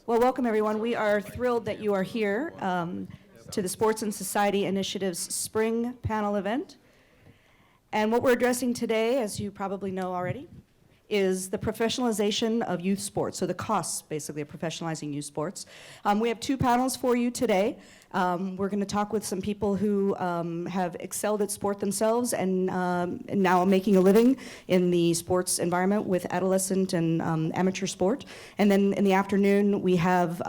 Well, welcome everyone. We are thrilled that you are here to the Sports and Society Initiative's spring panel event. And what we're addressing today, as you probably know already, is the professionalization of youth sports, so the costs, basically, of professionalizing youth sports. We have two panels for you today. We're going to talk with some people who have excelled at sport themselves and now making a living in the sports environment with adolescent and amateur sport. And then in the afternoon, we have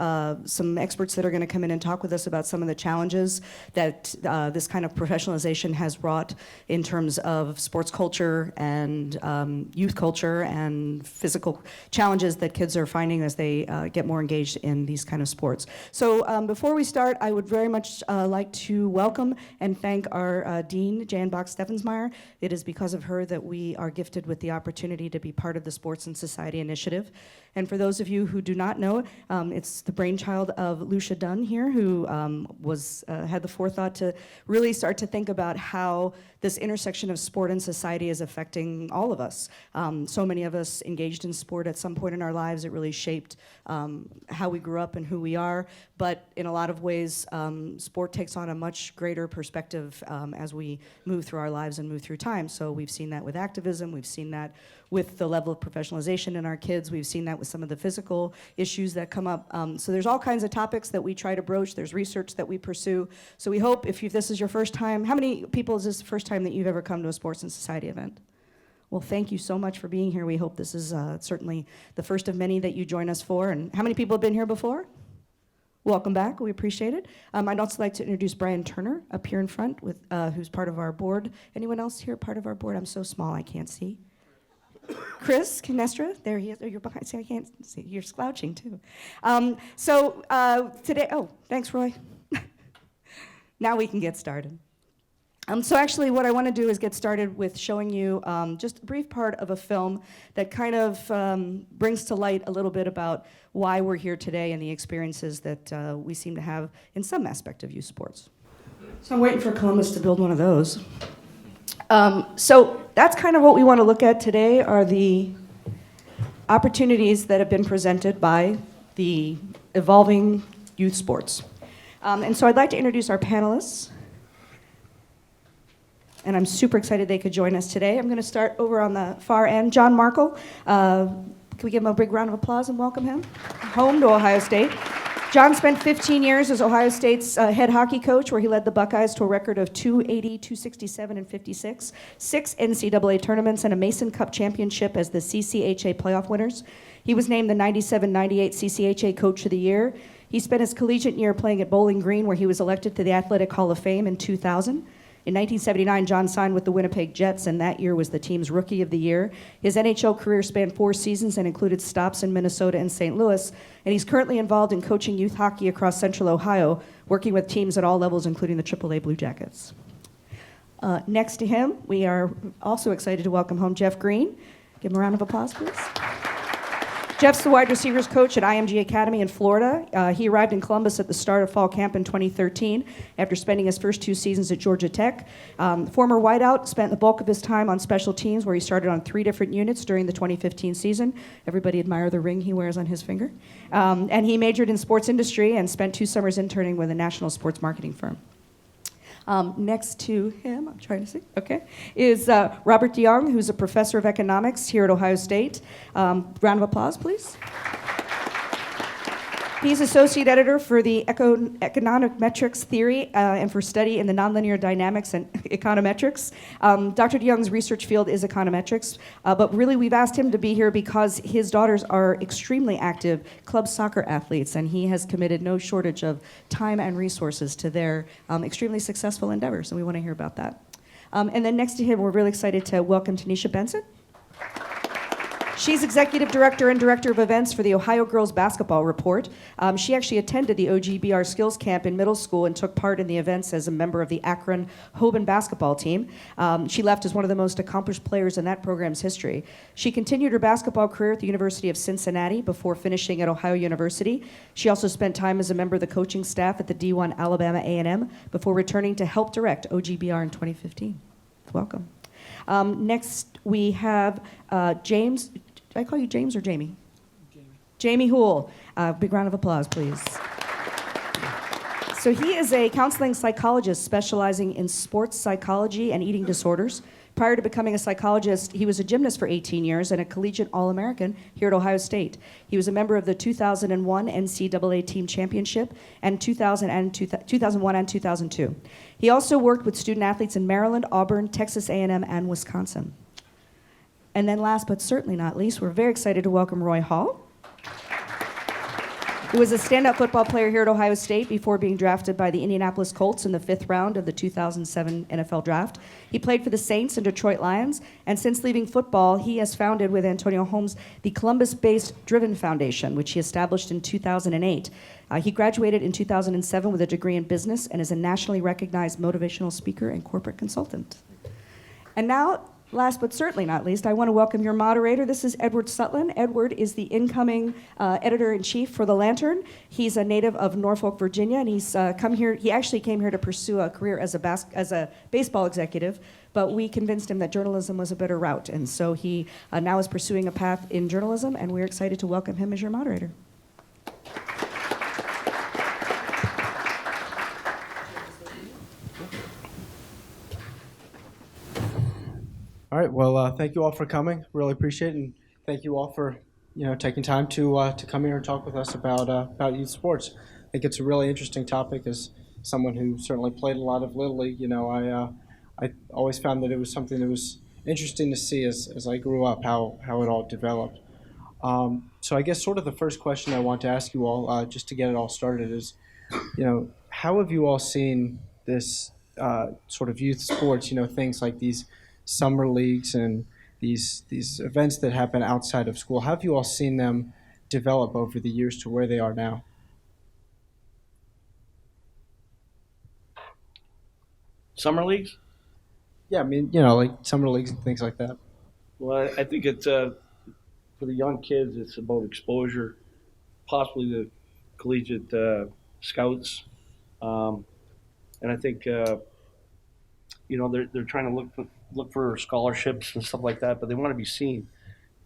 some experts that are going to come in and talk with us about some of the challenges that this kind of professionalization has brought in terms of sports culture and youth culture and physical challenges that kids are finding as they get more engaged in these kind of sports. So before we start, I would very much like to welcome and thank our Dean, Jan Bach-Steffensmeyer. It is because of her that we are gifted with the opportunity to be part of the Sports and Society Initiative. And for those of you who do not know, it's the brainchild of Lucia Dunn here, who had the forethought to really start to think about how this intersection of sport and society is affecting all of us. So many of us engaged in sport at some point in our lives. It really shaped how we grew up and who we are. But in a lot of ways, sport takes on a much greater perspective as we move through our lives and move through time. So we've seen that with activism. We've seen that with the level of professionalization in our kids. We've seen that with some of the physical issues that come up. So there's all kinds of topics that we try to broach. There's research that we pursue. So we hope if this is your first time, how many people is this the first time that you've ever come to a Sports and Society event? Well, thank you so much for being here. We hope this is certainly the first of many that you join us for. And how many people have been here before? Welcome back. We appreciate it. I'd also like to introduce Brian Turner up here in front, with who's part of our board. Anyone else here part of our board? I'm so small I can't see. Chris Canestra, there he is. Oh, you're behind. See, I can't see. You're slouching too. Today, thanks, Roy. Now we can get started. So actually what I want to do is get started with showing you just a brief part of a film that kind of brings to light a little bit about why we're here today and the experiences that we seem to have in some aspect of youth sports. So I'm waiting for Columbus to build one of those. So that's kind of what we want to look at today, are the opportunities that have been presented by the evolving youth sports. And so I'd like to introduce our panelists. And I'm super excited they could join us today. I'm going to start over on the far end. John Markle, can we give him a big round of applause and welcome him home to Ohio State? John spent 15 years as Ohio State's head hockey coach, where he led the Buckeyes to a record of 280, 267, and 56, 6 NCAA tournaments, and a Mason Cup championship as the CCHA playoff winners. He was named the 97-98 CCHA Coach of the Year. He spent his collegiate year playing at Bowling Green, where he was elected to the Athletic Hall of Fame in 2000. In 1979, John signed with the Winnipeg Jets, and that year was the team's Rookie of the Year. His NHL career spanned 4 seasons and included stops in Minnesota and St. Louis, and he's currently involved in coaching youth hockey across Central Ohio, working with teams at all levels, including the AAA Blue Jackets. Next to him, we are also excited to welcome home Jeff Green. Give him a round of applause, please. Jeff's the wide receivers coach at IMG Academy in Florida. He arrived in Columbus at the start of fall camp in 2013 after spending his first 2 seasons at Georgia Tech. Former wideout, spent the bulk of his time on special teams, where he started on 3 different units during the 2015 season. Everybody admire the ring he wears on his finger. And he majored in sports industry and spent 2 summers interning with a national sports marketing firm. Next to him, I'm trying to see, okay, is Robert DeYoung, who's a professor of economics here at Ohio State. Round of applause, please. He's associate editor for the economic metrics theory and for study in the nonlinear dynamics and econometrics. Dr. DeYoung's research field is econometrics, but really we've asked him to be here because his daughters are extremely active club soccer athletes, and he has committed no shortage of time and resources to their extremely successful endeavors, and we want to hear about that. And then next to him, we're really excited to welcome Tanisha Benson. She's executive director and director of events for the Ohio Girls Basketball Report. She actually attended the OGBR Skills Camp in middle school and took part in the events as a member of the Akron Hoban basketball team. She left as one of the most accomplished players in that program's history. She continued her basketball career at the University of Cincinnati before finishing at Ohio University. She also spent time as a member of the coaching staff at the D1 Alabama A&M before returning to help direct OGBR in 2015. Welcome. Next, we have James. Did I call you James or Jamie? Jamie Houle. Big round of applause, please. So he is a counseling psychologist specializing in sports psychology and eating disorders. Prior to becoming a psychologist, he was a gymnast for 18 years and a collegiate All-American here at Ohio State. He was a member of the 2001 NCAA Team Championship and 2001 and 2002. He also worked with student athletes in Maryland, Auburn, Texas A&M, and Wisconsin. And then last but certainly not least, we're very excited to welcome Roy Hall, who was a standout football player here at Ohio State before being drafted by the Indianapolis Colts in the 5th round of the 2007 NFL Draft. He played for the Saints and Detroit Lions, and since leaving football, he has founded with Antonio Holmes the Columbus-based Driven Foundation, which he established in 2008. He graduated in 2007 with a degree in business and is a nationally recognized motivational speaker and corporate consultant. And now, last but certainly not least, I want to welcome your moderator. This is Edward Sutton. Edward is the incoming editor-in-chief for The Lantern. He's a native of Norfolk, Virginia, and he's come here. He actually came here to pursue a career as a baseball executive, but we convinced him that journalism was a better route, and so he now is pursuing a path in journalism, and we're excited to welcome him as your moderator. All right. Well, thank you all for coming. Really appreciate it, and thank you all for taking time to come here and talk with us about youth sports. I think it's a really interesting topic. As someone who certainly played a lot of Little League, I always found that it was something that was interesting to see as I grew up how it all developed. So I guess sort of the first question I want to ask you all, just to get it all started, is how have you all seen this sort of youth sports? Things like these summer leagues and these events that happen outside of school. How have you all seen them develop over the years to where they are now? Summer leagues? Yeah, I mean, like summer leagues and things like that. Well, I think it's for the young kids. It's about exposure, possibly the collegiate scouts, and I think they're trying to look for scholarships and stuff like that, but they want to be seen.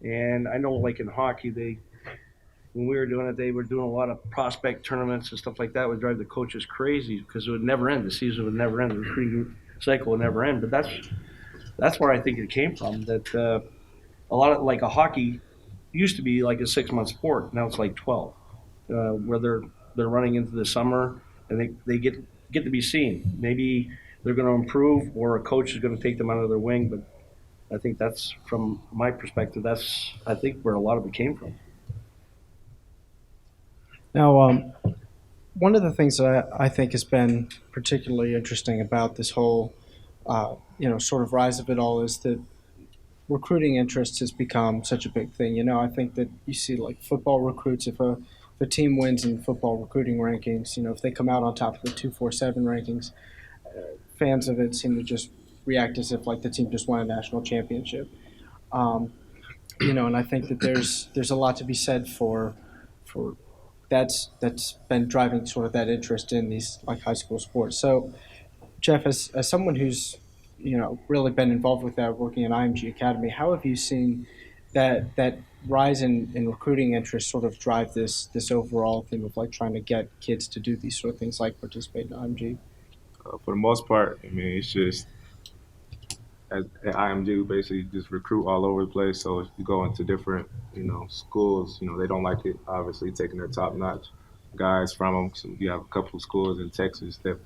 And I know, like in hockey, when we were doing it, they were doing a lot of prospect tournaments and stuff like that. It would drive the coaches crazy because it would never end. The season would never end. The recruiting cycle would never end. But that's where I think it came from. That a lot of, like, a hockey used to be like a 6-month sport. Now it's like 12, where they're running into the summer and they get to be seen. Maybe they're going to improve, or a coach is going to take them under their wing. But I think that's, from my perspective, that's, I think, where a lot of it came from. Now, one of the things that I think has been particularly interesting about this whole, sort of rise of it all is that recruiting interest has become such a big thing. I think that you see, like, football recruits, if a team wins in football recruiting rankings, if they come out on top of the 247 rankings, fans of it seem to just react as if, like, the team just won a national championship. And I think that there's a lot to be said for that's been driving sort of that interest in these, like, high school sports. So, Jeff, as someone who's really been involved with that, working at IMG Academy, how have you seen that rise in recruiting interest sort of drive this overall theme of, like, trying to get kids to do these sort of things, like participate in IMG? For the most part, I mean, it's just at IMG, we basically just recruit all over the place. So if you go into different, schools, they don't like it, obviously, taking their top-notch guys from them. So you have a couple of schools in Texas that,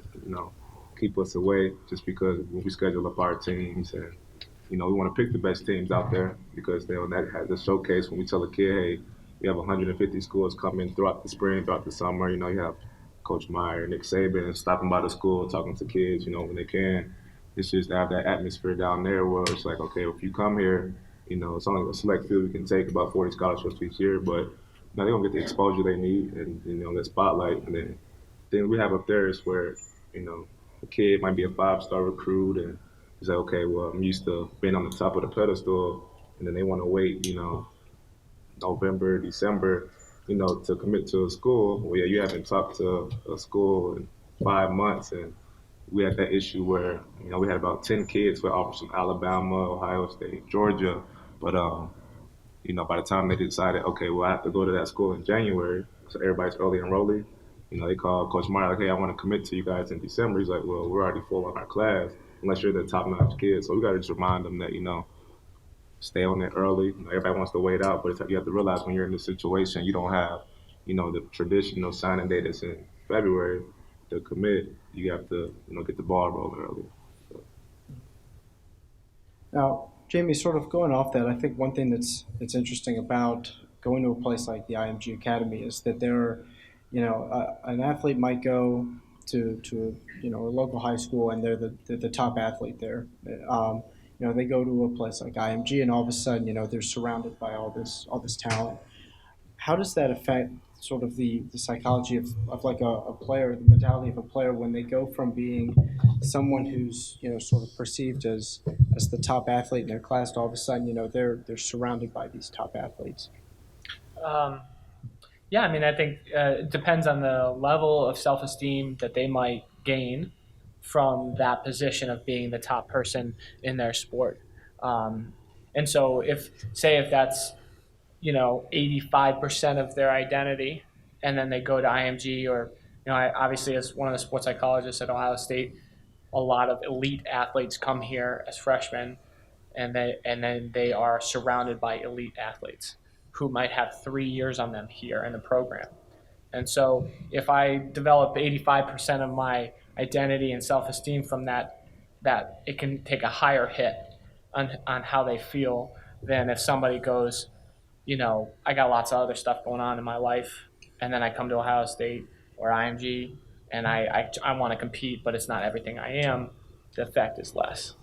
keep us away just because when we schedule up our teams and, we want to pick the best teams out there because that has a showcase when we tell a kid, hey, we have 150 schools coming throughout the spring, throughout the summer. You have Coach Meyer, Nick Saban, stopping by the school, talking to kids, when they can. It's just to have that atmosphere down there where it's like, okay, if you come here, it's only a select few. We can take about 40 scholarships each year, but they're going to get the exposure they need and, that spotlight. And then we have up there is where, a kid might be a 5-star recruit and he's like, okay, well, I'm used to being on the top of the pedestal, and then they want to wait, November, December, to commit to a school. Well, yeah, you haven't talked to a school in 5 months, and we had that issue where, we had about 10 kids with offers from Alabama, Ohio State, Georgia, but by the time they decided, okay, well, I have to go to that school in January, so everybody's early enrollee. They call Coach Meyer like, hey, I want to commit to you guys in December. He's like, well, we're already full on our class unless you're the top-notch kid. So we got to just remind them that, stay on it early. Everybody wants to wait out, but you have to realize when you're in this situation, you don't have, the traditional signing date that's in February to commit. You have to, get the ball rolling early. So. Now, Jamie, sort of going off that, I think one thing that's interesting about going to a place like the IMG Academy is that there are, an athlete might go to a local high school and they're the top athlete there. They go to a place like IMG and all of a sudden, they're surrounded by all this talent. How does that affect sort of the psychology of like a player, the mentality of a player when they go from being someone who's sort of perceived as the top athlete in their class to all of a sudden they're surrounded by these top athletes? Yeah, I mean, I think it depends on the level of self-esteem that they might gain from that position of being the top person in their sport. And so if that's 85% of their identity, and then they go to IMG or, I obviously as one of the sports psychologists at Ohio State, a lot of elite athletes come here as freshmen, and then they are surrounded by elite athletes who might have 3 years on them here in the program. And so if I develop 85% of my identity and self-esteem from that it can take a higher hit on how they feel than if somebody goes, I got lots of other stuff going on in my life, and then I come to Ohio State or IMG, and I want to compete, but it's not everything I am. The effect is less.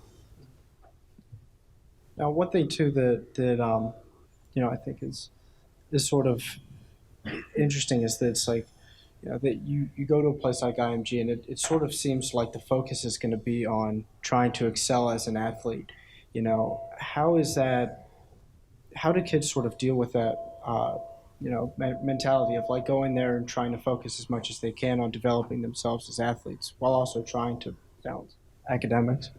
Now, one thing too that I think is sort of interesting is that it's like that you go to a place like IMG and it sort of seems like the focus is going to be on trying to excel as an athlete. How is that? How do kids sort of deal with that? Mentality of like going there and trying to focus as much as they can on developing themselves as athletes while also trying to balance academics.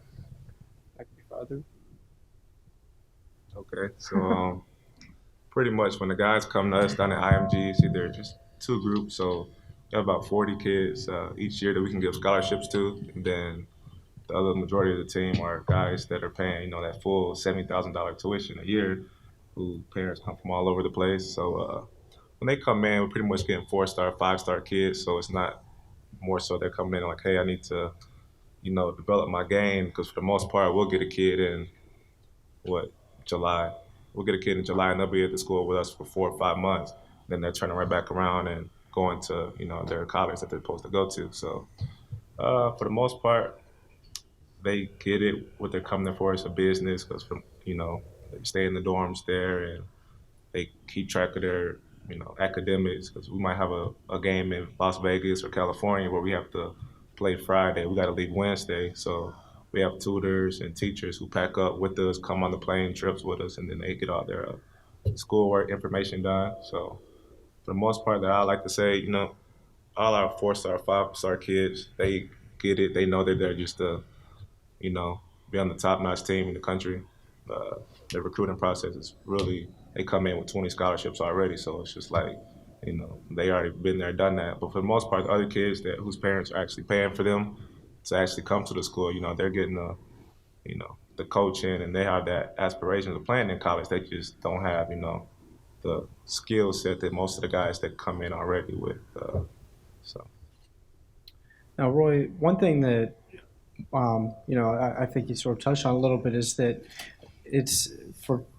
That could be for others. Okay, so pretty much when the guys come to us down at IMG, see, they're just two groups. So we have about 40 kids each year that we can give scholarships to. And then the other majority of the team are guys that are paying, that full $70,000 tuition a year, who parents come from all over the place. So when they come in, we're pretty much getting 4-star, 5-star kids. So it's not more so they're coming in like, hey, I need to, develop my game. Because for the most part, we'll get a kid in, July. We'll get a kid in July and they'll be at the school with us for 4 or 5 months. Then they're turning right back around and going to, their college that they're supposed to go to. So for the most part, they get it, what they're coming there for. It's a business because, they stay in the dorms there and they keep track of their, academics, because we might have a game in Las Vegas or California where we have to play Friday. We got to leave Wednesday. So we have tutors and teachers who pack up with us, come on the plane trips with us, and then they get all their schoolwork information done. So for the most part, that I like to say, all our 4-star, 5-star kids, they get it. They know that they're just be on the top-notch team in the country. The recruiting process is really, they come in with 20 scholarships already. So it's just like, they already been there, done that. But for the most part, the other kids whose parents are actually paying for them to actually come to the school, they're getting the coaching, and they have that aspiration of playing in college. They just don't have, the skill set that most of the guys that come in already with. So. Now, Roy, one thing that I think you sort of touched on a little bit is that it's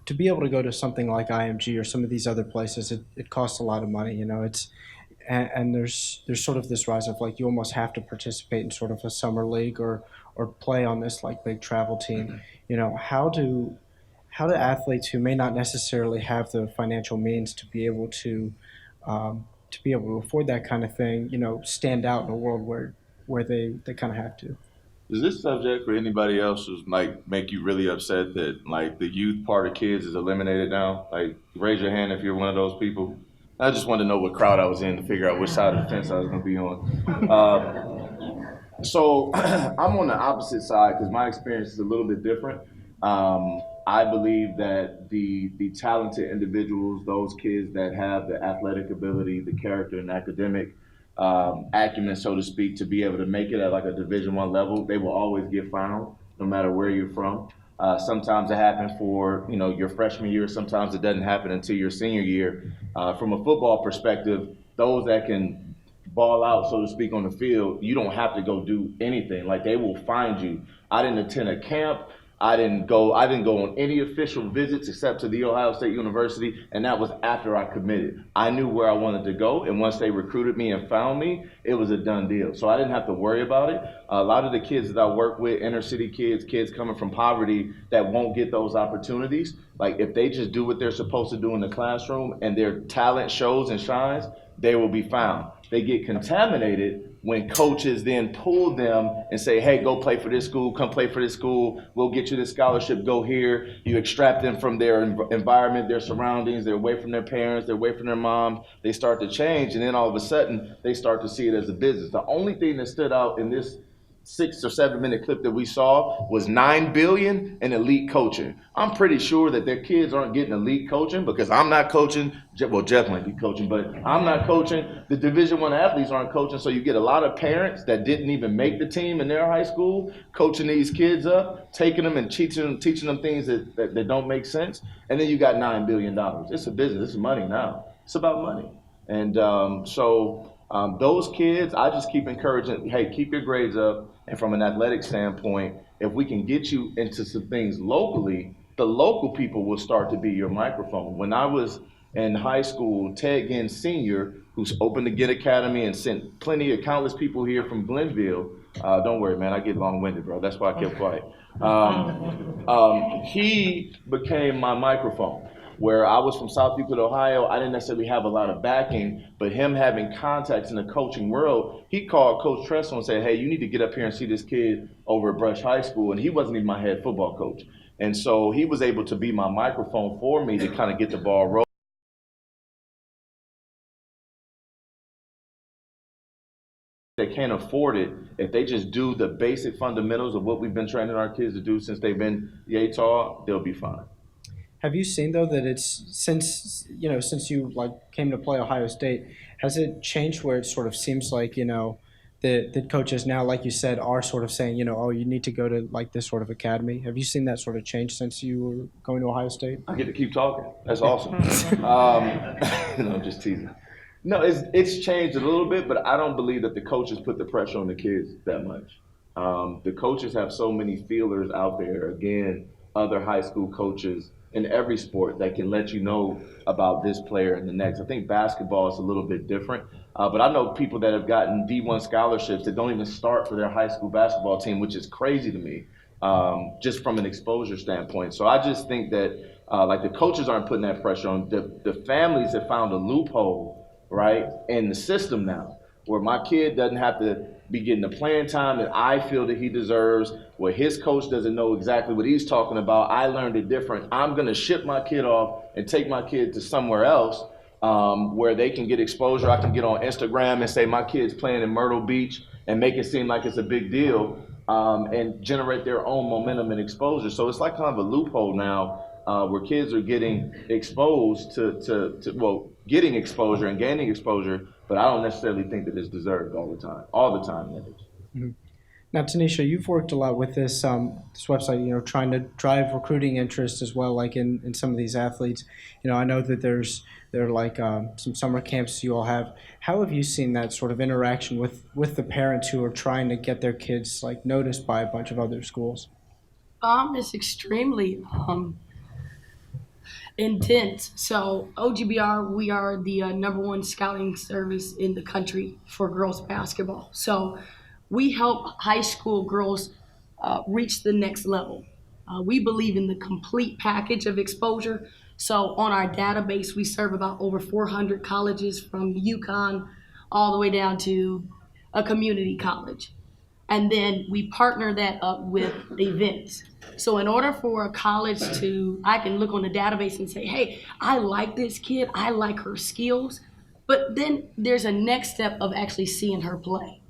to be able to go to something like IMG or some of these other places, it costs a lot of money. And there's sort of this rise of like you almost have to participate in sort of a summer league or play on this like big travel team. How do athletes who may not necessarily have the financial means to be able to afford that kind of thing, stand out in a world where they kind of have to? Is this subject for anybody else who might make you really upset that like the youth part of kids is eliminated now? Like raise your hand if you're one of those people. I just wanted to know what crowd I was in to figure out which side of the fence I was going to be on. So I'm on the opposite side because my experience is a little bit different. I believe that the talented individuals, those kids that have the athletic ability, the character and academic acumen, so to speak, to be able to make it at like a Division I level, they will always get found, no matter where you're from. Sometimes it happens for your freshman year. Sometimes it doesn't happen until your senior year. From a football perspective, those that can ball out, so to speak, on the field, you don't have to go do anything. Like they will find you. I didn't attend a camp. I didn't go on any official visits except to the Ohio State University, and that was after I committed. I knew where I wanted to go, and once they recruited me and found me, it was a done deal. So I didn't have to worry about it. A lot of the kids that I work with, inner city kids coming from poverty that won't get those opportunities, like if they just do what they're supposed to do in the classroom and their talent shows and shines, they will be found. They get contaminated when coaches then pull them and say, hey, go play for this school, come play for this school, we'll get you this scholarship, go here. You extract them from their environment, their surroundings, they're away from their parents, they're away from their mom, they start to change, and then all of a sudden, they start to see it as a business. The only thing that stood out in this 6 or 7 minute clip that we saw was $9 billion in elite coaching. I'm pretty sure that their kids aren't getting elite coaching because I'm not coaching. Well, Jeff might be coaching, but I'm not coaching. The Division I athletes aren't coaching. So you get a lot of parents that didn't even make the team in their high school coaching these kids up, taking them and teaching them things that don't make sense. And then you got $9 billion. It's a business. It's money now. It's about money. And those kids, I just keep encouraging, hey, keep your grades up. And from an athletic standpoint, if we can get you into some things locally, the local people will start to be your microphone. When I was in high school, Ted Ginn Sr., who's opened the Ginn Academy and sent countless people here from Glenville. Don't worry, man, I get long-winded, bro. That's why I kept quiet. He became my microphone. Where I was from South Euclid, Ohio, I didn't necessarily have a lot of backing, but him having contacts in the coaching world, he called Coach Tressel and said, hey, you need to get up here and see this kid over at Brush High School, and he wasn't even my head football coach. And so he was able to be my microphone for me to kind of get the ball rolling. They can't afford it. If they just do the basic fundamentals of what we've been training our kids to do since they've been yay tall, they'll be fine. Have you seen though that it's since you like came to play Ohio State, has it changed where it sort of seems like the coaches now, like you said, are sort of saying oh, you need to go to like this sort of academy? Have you seen that sort of change since you were going to Ohio State? I get to keep talking. That's awesome. No, I'm just teasing. No, it's changed a little bit, but I don't believe that the coaches put the pressure on the kids that much. The coaches have so many feelers out there. Again, other high school coaches in every sport that can let you know about this player and the next. I think basketball is a little bit different, but I know people that have gotten D1 scholarships that don't even start for their high school basketball team, which is crazy to me, just from an exposure standpoint. So I just think that like the coaches aren't putting that pressure on. The families have found a loophole, right, in the system now, where my kid doesn't have to be getting the playing time that I feel that he deserves, where his coach doesn't know exactly what he's talking about. I learned it different. I'm going to ship my kid off and take my kid to somewhere else where they can get exposure. I can get on Instagram and say my kid's playing in Myrtle Beach and make it seem like it's a big deal and generate their own momentum and exposure. So it's like kind of a loophole now where kids are getting exposed to getting exposure and gaining exposure, but I don't necessarily think that it's deserved all the time. That is. Mm-hmm. Now, Tanisha, you've worked a lot with this website, trying to drive recruiting interest as well, like in some of these athletes. I know that there are like some summer camps you all have. How have you seen that sort of interaction with the parents who are trying to get their kids like noticed by a bunch of other schools? It's extremely intense. So OGBR, we are the #1 scouting service in the country for girls basketball. So we help high school girls reach the next level. We believe in the complete package of exposure. So on our database, we serve about over 400 colleges from UConn all the way down to a community college. And then we partner that up with events. So in order for a college I can look on the database and say, hey, I like this kid, I like her skills, but then there's a next step of actually seeing her play,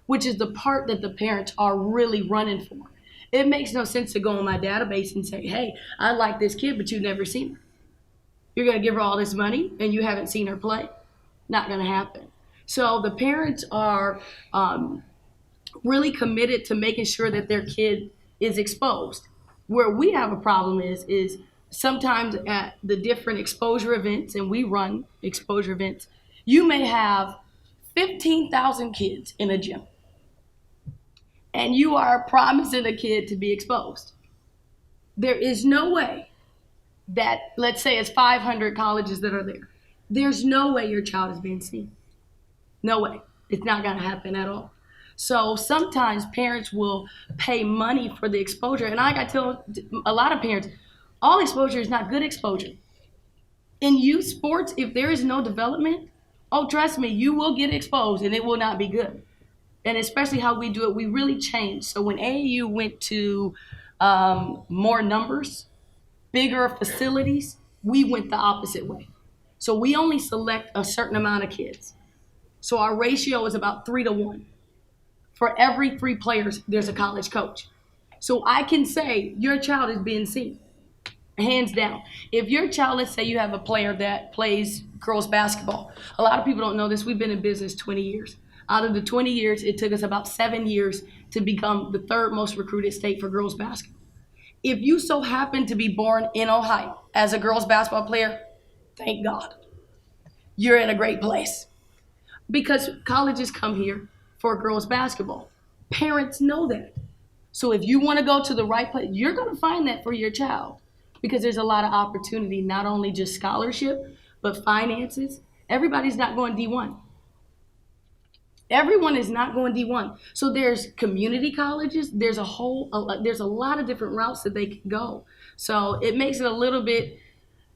which is the part that the parents are really running for. It makes no sense to go on my database and say, hey, I like this kid, but you've never seen her. You're going to give her all this money and you haven't seen her play? Not going to happen. So the parents are really committed to making sure that their kid is exposed. Where we have a problem is sometimes at the different exposure events, and we run exposure events, you may have 15,000 kids in a gym, and you are promising a kid to be exposed. There is no way that, let's say it's 500 colleges that are there. There's no way your child is being seen. No way. It's not going to happen at all. So sometimes parents will pay money for the exposure. And I got to tell a lot of parents, all exposure is not good exposure. In youth sports, if there is no development, oh, trust me, you will get exposed and it will not be good. And especially how we do it, we really changed. So when AAU went to more numbers, bigger facilities, we went the opposite way. So we only select a certain amount of kids. So our ratio is about 3-1. For every 3 players, there's a college coach. So I can say your child is being seen, hands down. If your child, let's say you have a player that plays girls basketball. A lot of people don't know this. We've been in business 20 years. Out of the 20 years, it took us about 7 years to become the 3rd most recruited state for girls basketball. If you so happen to be born in Ohio as a girls basketball player, thank God. You're in a great place. Because colleges come here for girls basketball. Parents know that. So if you want to go to the right place, you're going to find that for your child because there's a lot of opportunity, not only just scholarship, but finances. Everybody's not going D1. Everyone is not going D1. So there's community colleges. There's a lot of different routes that they can go. So it makes it a little bit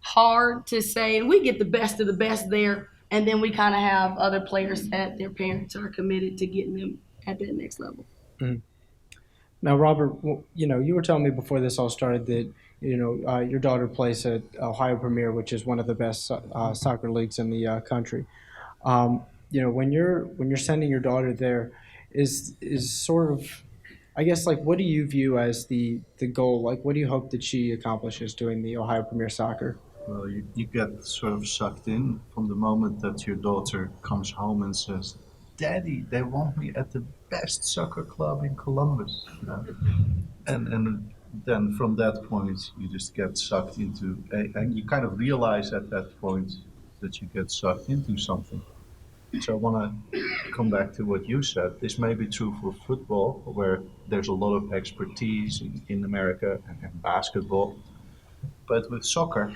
hard to say, and we get the best of the best there. And then we kind of have other players that their parents are committed to getting them at that next level. Mm-hmm. Now, Robert, you were telling me before this all started that your daughter plays at Ohio Premier, which is one of the best soccer leagues in the country. When you're sending your daughter there, is sort of, I guess, like, what do you view as the goal? Like, what do you hope that she accomplishes doing the Ohio Premier Soccer? Well, you get sort of sucked in from the moment that your daughter comes home and says, "Daddy, they want me at the best soccer club in Columbus." And then from that point, you just get sucked into, and you kind of realize at that point that you get sucked into something. So I want to come back to what you said. This may be true for football, where there's a lot of expertise in America and basketball. But with soccer,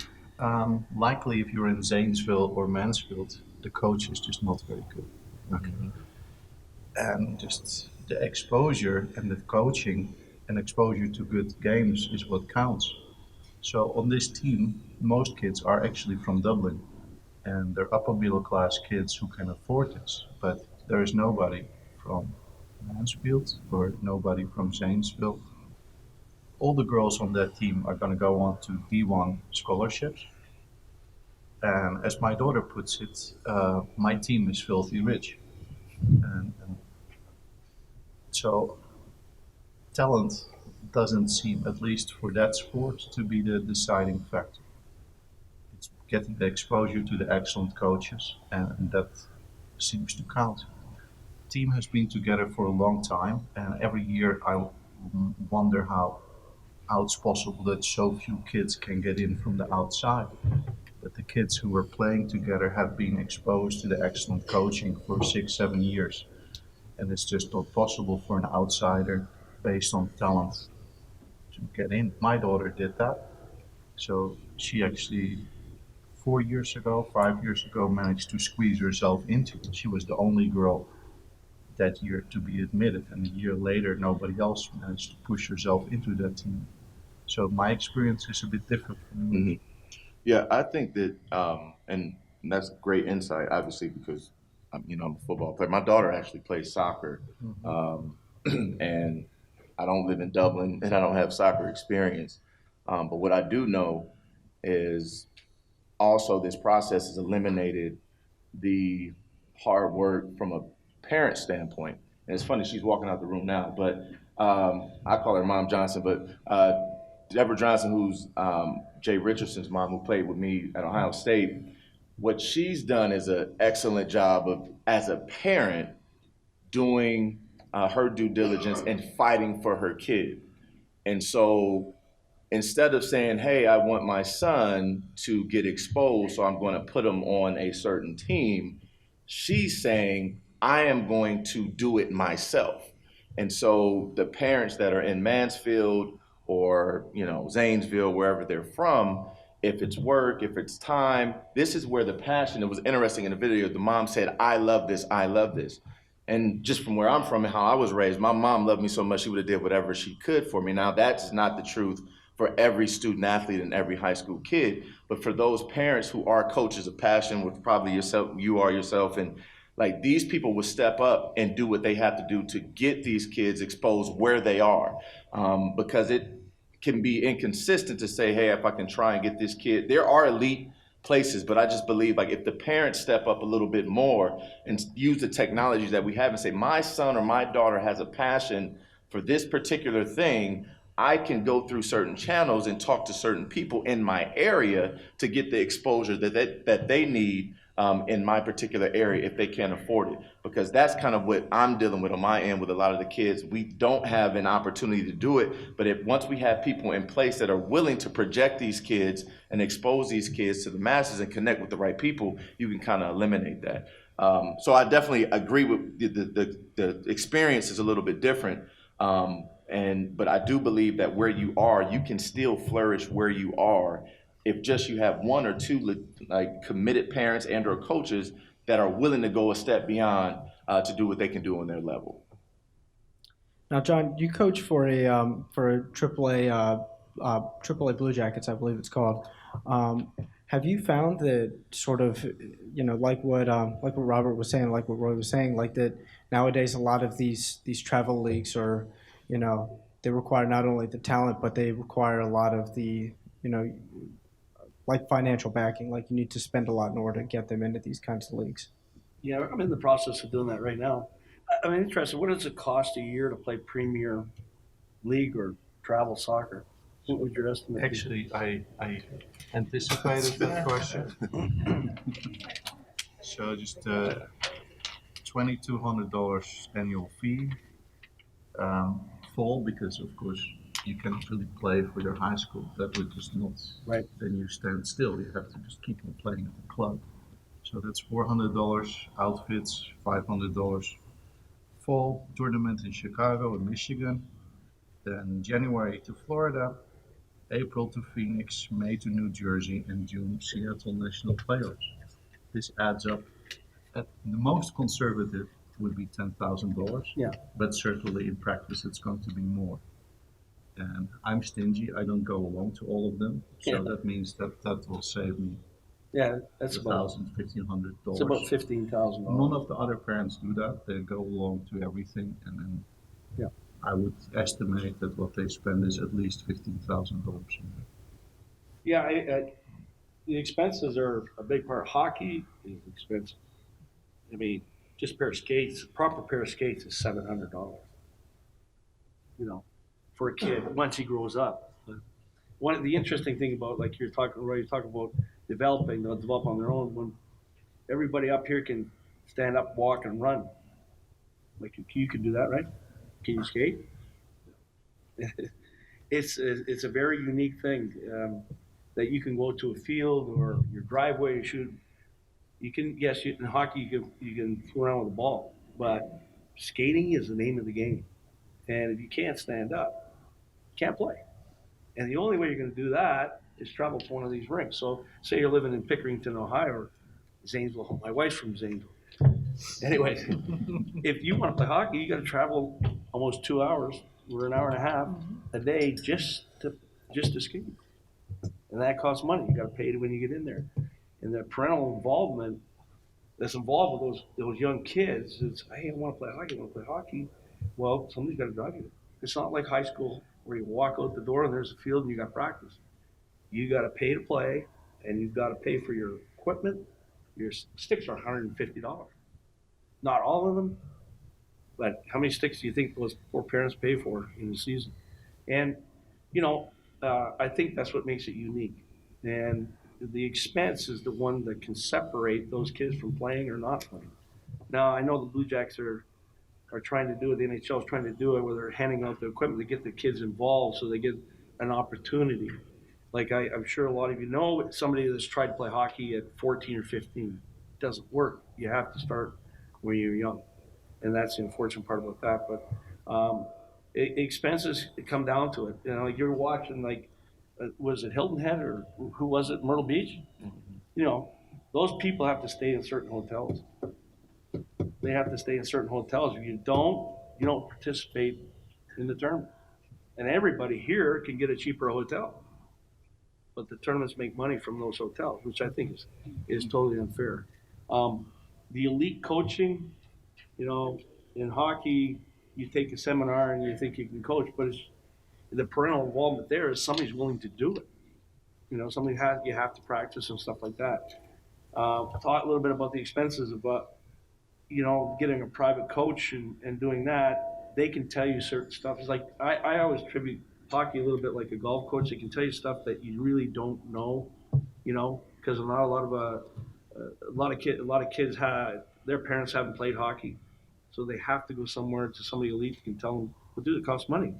likely if you're in Zanesville or Mansfield, the coach is just not very good. Okay. And just the exposure and the coaching and exposure to good games is what counts. So on this team, most kids are actually from Dublin, and they're upper middle class kids who can afford this. But there is nobody from Mansfield or nobody from Zanesville. All the girls on that team are going to go on to D1 scholarships. And as my daughter puts it, my team is filthy rich. And so talent doesn't seem, at least for that sport, to be the deciding factor. It's getting the exposure to the excellent coaches, and that seems to count. The team has been together for a long time, and every year I wonder how it's possible that so few kids can get in from the outside. But the kids who are playing together have been exposed to the excellent coaching for 6-7 years. And it's just not possible for an outsider based on talent to get in. My daughter did that. So she actually 5 years ago, managed to squeeze herself into it. She was the only girl that year to be admitted. And a year later, nobody else managed to push herself into that team. So my experience is a bit different from you. Mm-hmm. Yeah, I think that, and that's great insight, obviously, because I'm a football player. My daughter actually plays soccer, and I don't live in Dublin, and I don't have soccer experience. But what I do know is also this process has eliminated the hard work from a parent standpoint. And it's funny, she's walking out the room now, but I call her Mom Johnson, but Deborah Johnson, who's Jay Richardson's mom, who played with me at Ohio State, what she's done is an excellent job of, as a parent, doing her due diligence and fighting for her kid. And so instead of saying, hey, I want my son to get exposed, so I'm going to put him on a certain team, she's saying, I am going to do it myself. And so the parents that are in Mansfield or, Zanesville, wherever they're from, if it's work, if it's time, this is where the passion, it was interesting in the video, the mom said, I love this, I love this. And just from where I'm from and how I was raised, my mom loved me so much she would have did whatever she could for me. Now, that's not the truth for every student athlete and every high school kid, but for those parents who are coaches of passion, which probably you are yourself, and like these people will step up and do what they have to do to get these kids exposed where they are, because it can be inconsistent to say, hey, if I can try and get this kid, there are elite places, but I just believe like if the parents step up a little bit more and use the technologies that we have and say, my son or my daughter has a passion for this particular thing, I can go through certain channels and talk to certain people in my area to get the exposure that they need in my particular area if they can't afford it. Because that's kind of what I'm dealing with on my end with a lot of the kids. We don't have an opportunity to do it, but if once we have people in place that are willing to project these kids and expose these kids to the masses and connect with the right people, you can kind of eliminate that. So I definitely agree with the experience is a little bit different. But I do believe that where you are, you can still flourish where you are if just you have one or two like committed parents and or coaches that are willing to go a step beyond to do what they can do on their level. Now, John, you coach for a AAA Blue Jackets, I believe it's called. Have you found that sort of, like what Robert was saying, like what Roy was saying, like that nowadays a lot of these travel leagues are, they require not only the talent, but they require a lot of the, like financial backing, like you need to spend a lot in order to get them into these kinds of leagues. Yeah, I'm in the process of doing that right now. I'm interested. What does it cost a year to play Premier League or travel soccer? What would your estimate be? Actually, I anticipated that question. So just $2,200 annual fee, full, because of course you cannot really play for your high school. That would just not. Right. Then you stand still. You have to just keep on playing at the club. So that's $400 outfits, $500 fall tournament in Chicago and Michigan. Then January to Florida, April to Phoenix, May to New Jersey, and June Seattle National Playoffs. This adds up. At the most conservative would be $10,000. Yeah. But certainly in practice it's going to be more. And I'm stingy. I don't go along to all of them, so that means that will save me. Yeah, that's about $1,000, $1,500. it's about $15,000. None of the other parents do that. They go along to everything, and then I would estimate that what they spend is at least $15,000. Yeah, the expenses are a big part. Hockey is expensive. I mean, just a pair of skates, proper pair of skates is $700. For a kid once he grows up. One of the interesting thing about, like you're talking about developing, they'll develop on their own. When everybody up here can stand up, walk, and run, like you can do that, right? Can you skate? It's a very unique thing that you can go to a field or your driveway and shoot. You can, yes, in hockey you can throw around with a ball, but skating is the name of the game. And if you can't stand up, you can't play. And the only way you're going to do that is travel to one of these rinks. So say you're living in Pickerington, Ohio, or Zanesville. My wife's from Zanesville. Anyways, if you want to play hockey, you got to travel almost 2 hours or an hour and a half a day just to skate. And that costs money. You got to pay it when you get in there. And the parental involvement that's involved with those young kids is, hey, I want to play hockey. I want to play hockey. Well, somebody's got to drive you. It's not like high school where you walk out the door and there's a field and you got practice. You got to pay to play, and you've got to pay for your equipment. Your sticks are $150. Not all of them, But how many sticks do you think those poor parents pay for in the season? And, you know, I think that's what makes it unique. And the expense is the one that can separate those kids from playing or not playing. Now, I know the Blue Jacks are trying to do it, the NHL is trying to do it, where they're handing out the equipment to get the kids involved so they get an opportunity. Like I'm sure a lot of you know, somebody that's tried to play hockey at 14 or 15. It doesn't work. You have to start when you're young. And that's the unfortunate part about that. But expenses come down to it. You know, like you're watching, like, was it Hilton Head or who was it, Myrtle Beach? You know, those people have to stay in certain hotels. They have to stay in certain hotels. If you don't participate in the tournament. And everybody here can get a cheaper hotel. But the tournaments make money from those hotels, which I think is totally unfair. The elite coaching, you know, in hockey, you take a seminar and you think you can coach, but the parental involvement there is somebody's willing to do it. You know, you have to practice and stuff like that. Talk a little bit about the expenses about, you know, getting a private coach and doing that. They can tell you certain stuff. It's like I always attribute hockey a little bit like a golf coach. They can tell you stuff that you really don't know, you know, because not a lot of kids have their parents haven't played hockey, so they have to go somewhere to somebody elite who can tell them, well, dude, it costs money,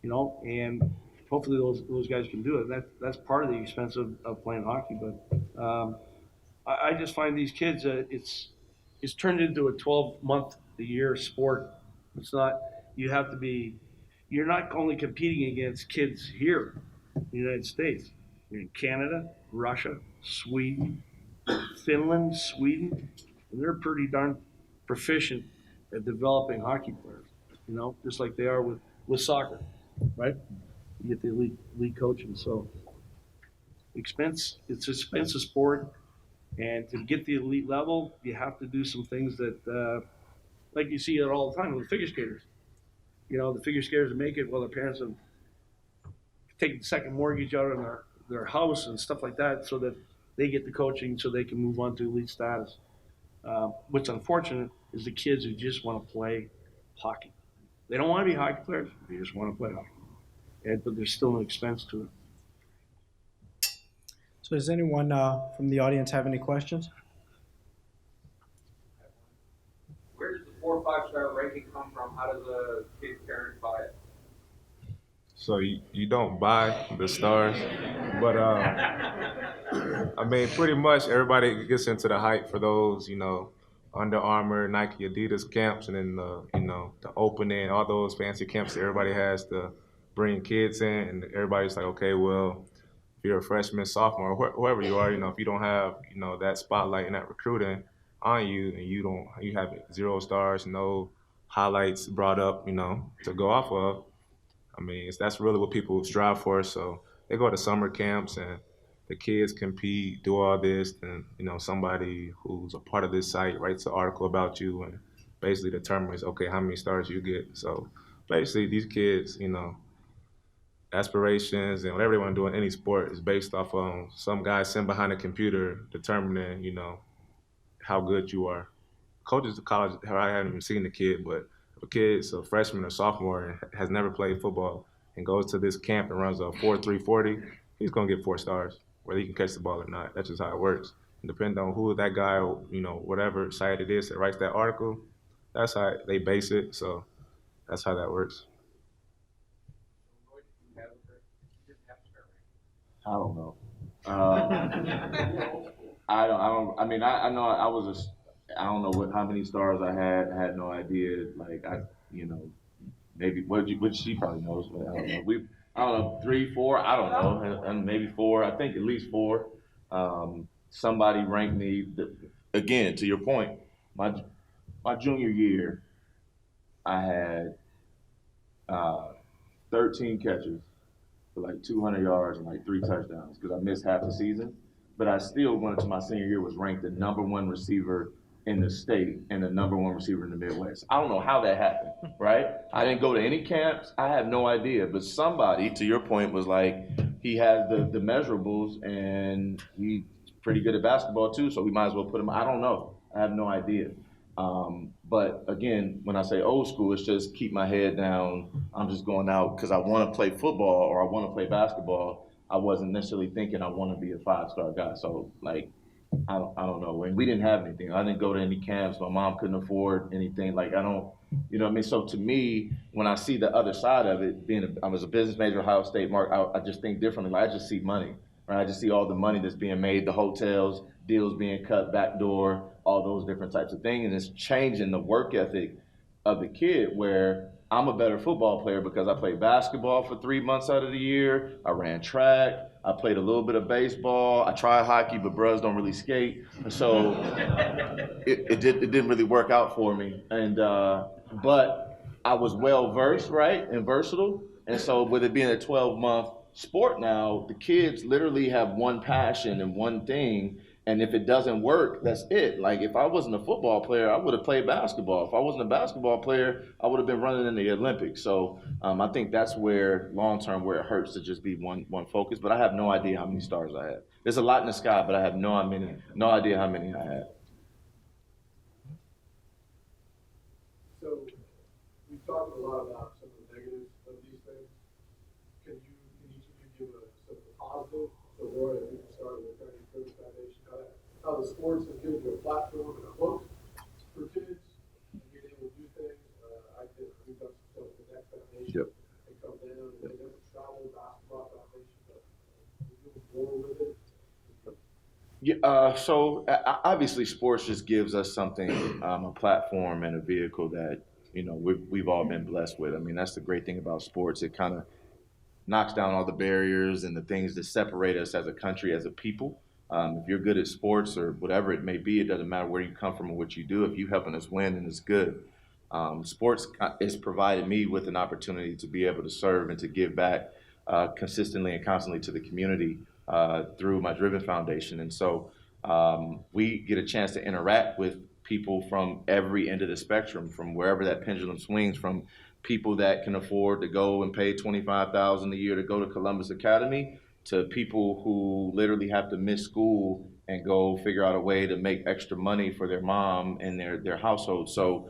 you know, and hopefully those guys can do it. That's part of the expense of playing hockey. But I just find these kids, it's turned into a 12-month-a-year sport. It's not. You're not only competing against kids here in the United States. You're in Canada, Russia, Sweden, Finland, Sweden, and they're pretty darn proficient at developing hockey players. You know, just like they are with soccer, right? You get the elite coaching. So it's an expensive sport, and to get the elite level, you have to do some things that, like you see it all the time with figure skaters. You know, the figure skaters make it while their parents have taken the second mortgage out on their house and stuff like that, so that they get the coaching so they can move on to elite status. What's unfortunate is the kids who just want to play hockey. They don't want to be hockey players. They just want to play hockey. But there's still an expense to it. So does anyone from the audience have any questions? Where does the 4 or 5-star ranking come from? How does a kid's parent buy it? So you don't buy the stars, but I mean, pretty much everybody gets into the hype for those, you know, Under Armour, Nike, Adidas camps, and then the opening, all those fancy camps that everybody has to bring kids in, and everybody's like, okay, well, if you're a freshman, sophomore, whoever you are, you know, if you don't have, you know, that spotlight and that recruiting on you, and you have 0 stars, no highlights brought up, you know, to go off of. I mean, that's really what people strive for. So they go to summer camps and the kids compete, do all this, and you know, somebody who's a part of this site writes an article about you and basically determines, okay, how many stars you get. So basically, these kids, you know, aspirations and whatever they want to do in any sport is based off on some guy sitting behind a computer determining, you know, how good you are. Coaches at college, I haven't even seen the kid, but if a kid's a freshman or sophomore and has never played football and goes to this camp and runs a 4.340, he's going to get 4 stars, whether he can catch the ball or not. That's just how it works. And depending on who that guy, you know, whatever site it is that writes that article, that's how they base it. So that's how that works. I don't know. I mean, I know I don't know how many stars I had. I had no idea. Like, you know, maybe, what she probably knows, but I don't know. I don't know, 3, 4, I don't know, and maybe 4, I think at least 4. Somebody ranked me, again, to your point, my junior year, I had 13 catches for like 200 yards and like 3 touchdowns because I missed half the season. But I still went into my senior year, was ranked the #1 receiver in the state and the #1 receiver in the Midwest. I don't know how that happened, right? I didn't go to any camps. I have no idea. But somebody, to your point, was like, he has the measurables and he's pretty good at basketball too, so we might as well put him. I don't know. I have no idea. But again, when I say old school, it's just keep my head down. I'm just going out because I want to play football or I want to play basketball. I wasn't necessarily thinking I want to be a 5-star guy. So like, I don't know. And we didn't have anything. I didn't go to any camps. My mom couldn't afford anything. Like I don't, you know what I mean? So to me, when I see the other side of it, I was a business major at Ohio State, Mark, I just think differently. Like I just see money, right? I just see all the money that's being made, the hotels, deals being cut, backdoor, all those different types of things. And it's changing the work ethic of the kid where I'm a better football player because I played basketball for 3 months out of the year. I ran track. I played a little bit of baseball. I tried hockey, but bros don't really skate. So it didn't really work out for me. And but I was well versed, right, and versatile. And so with it being a 12-month sport now, the kids literally have one passion and one thing. And if it doesn't work, that's it. Like if I wasn't a football player, I would have played basketball. If I wasn't a basketball player, I would have been running in the Olympics. So I think that's where long term where it hurts to just be one focus. But I have no idea how many stars I have. There's a lot in the sky, but I have no idea how many I have. So we've talked a lot about some of the negatives of these things. Can each of you give some of the positive? So Roy, I think we started with Tony Coach Foundation, how the sports have given you a platform and a hook for kids, and being able to do things. I think we've done some stuff with the Next Foundation. Yep. They come down and they never travel basketball foundation, but we do more with it. Yeah, so obviously sports just gives us something, a platform and a vehicle that, you know, we've all been blessed with. I mean, that's the great thing about sports. It kind of knocks down all the barriers and the things that separate us as a country, as a people. If you're good at sports or whatever it may be, it doesn't matter where you come from or what you do. If you're helping us win, then it's good. Sports has provided me with an opportunity to be able to serve and to give back consistently and constantly to the community through my Driven Foundation. And so we get a chance to interact with people from every end of the spectrum, from wherever that pendulum swings, from people that can afford to go and pay $25,000 a year to go to Columbus Academy to people who literally have to miss school and go figure out a way to make extra money for their mom and their household. So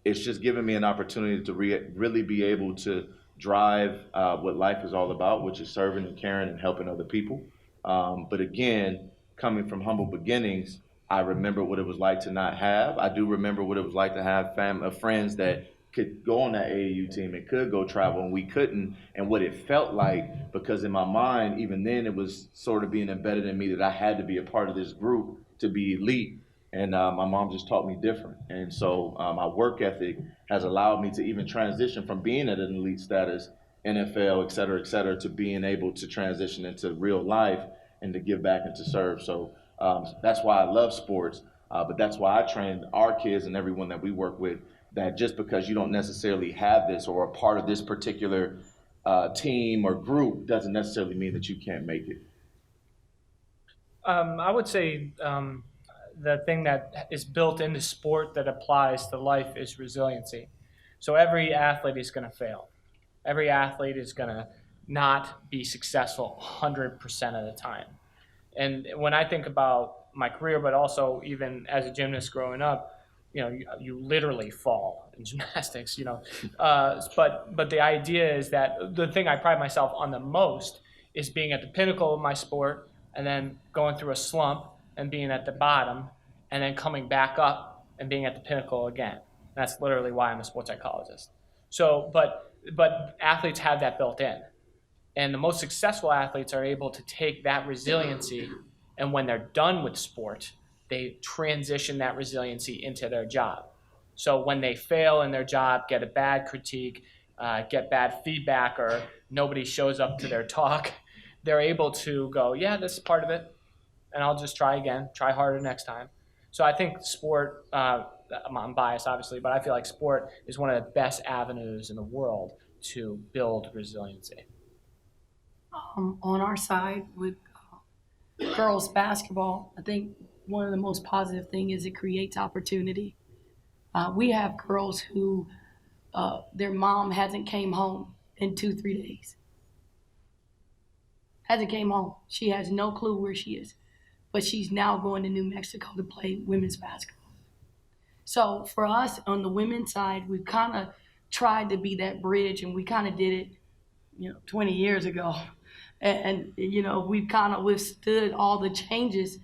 it's just given me an opportunity to really be able to drive what life is all about, which is serving and caring and helping other people. But again, coming from humble beginnings, I remember what it was like to not have. I do remember what it was like to have friends that could go on that AAU team and could go travel, and we couldn't, and what it felt like, because in my mind, even then, it was sort of being embedded in me that I had to be a part of this group to be elite. And my mom just taught me different. And so my work ethic has allowed me to even transition from being at an elite status, NFL, et cetera, to being able to transition into real life and to give back and to serve. So that's why I love sports, but that's why I train our kids and everyone that we work with, that just because you don't necessarily have this or a part of this particular team or group doesn't necessarily mean that you can't make it. I would say the thing that is built into sport that applies to life is resiliency. So every athlete is going to fail. Every athlete is going to not be successful 100% of the time. And when I think about my career, but also even as a gymnast growing up, you know, you literally fall in gymnastics, you know. But the idea is that the thing I pride myself on the most is being at the pinnacle of my sport and then going through a slump and being at the bottom and then coming back up and being at the pinnacle again. That's literally why I'm a sports psychologist. So, but athletes have that built in. And the most successful athletes are able to take that resiliency, and when they're done with sport, they transition that resiliency into their job. So when they fail in their job, get a bad critique, get bad feedback, or nobody shows up to their talk, they're able to go, yeah, this is part of it, and I'll just try again, try harder next time. So I think sport, I'm biased obviously, but I feel like sport is one of the best avenues in the world to build resiliency. On our side with girls basketball, I think one of the most positive things is it creates opportunity. We have girls who their mom hasn't came home in 2-3 days. Hasn't came home. She has no clue where she is. But she's now going to New Mexico to play women's basketball. So for us on the women's side, we've kind of tried to be that bridge, and we kind of did it, 20 years ago. And we've kind of withstood all the changes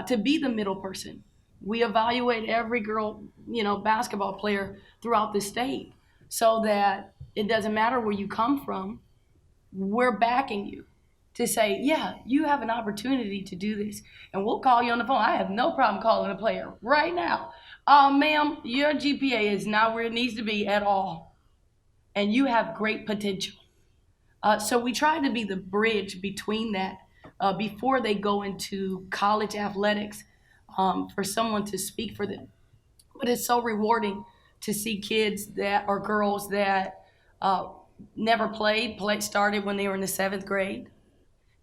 to be the middle person. We evaluate every girl, basketball player throughout the state so that it doesn't matter where you come from, we're backing you to say, yeah, you have an opportunity to do this. And we'll call you on the phone. I have no problem calling a player right now. Ma'am, your GPA is not where it needs to be at all. And you have great potential. So we try to be the bridge between that before they go into college athletics for someone to speak for them. But it's so rewarding to see kids that or girls that never started when they were in the 7th grade,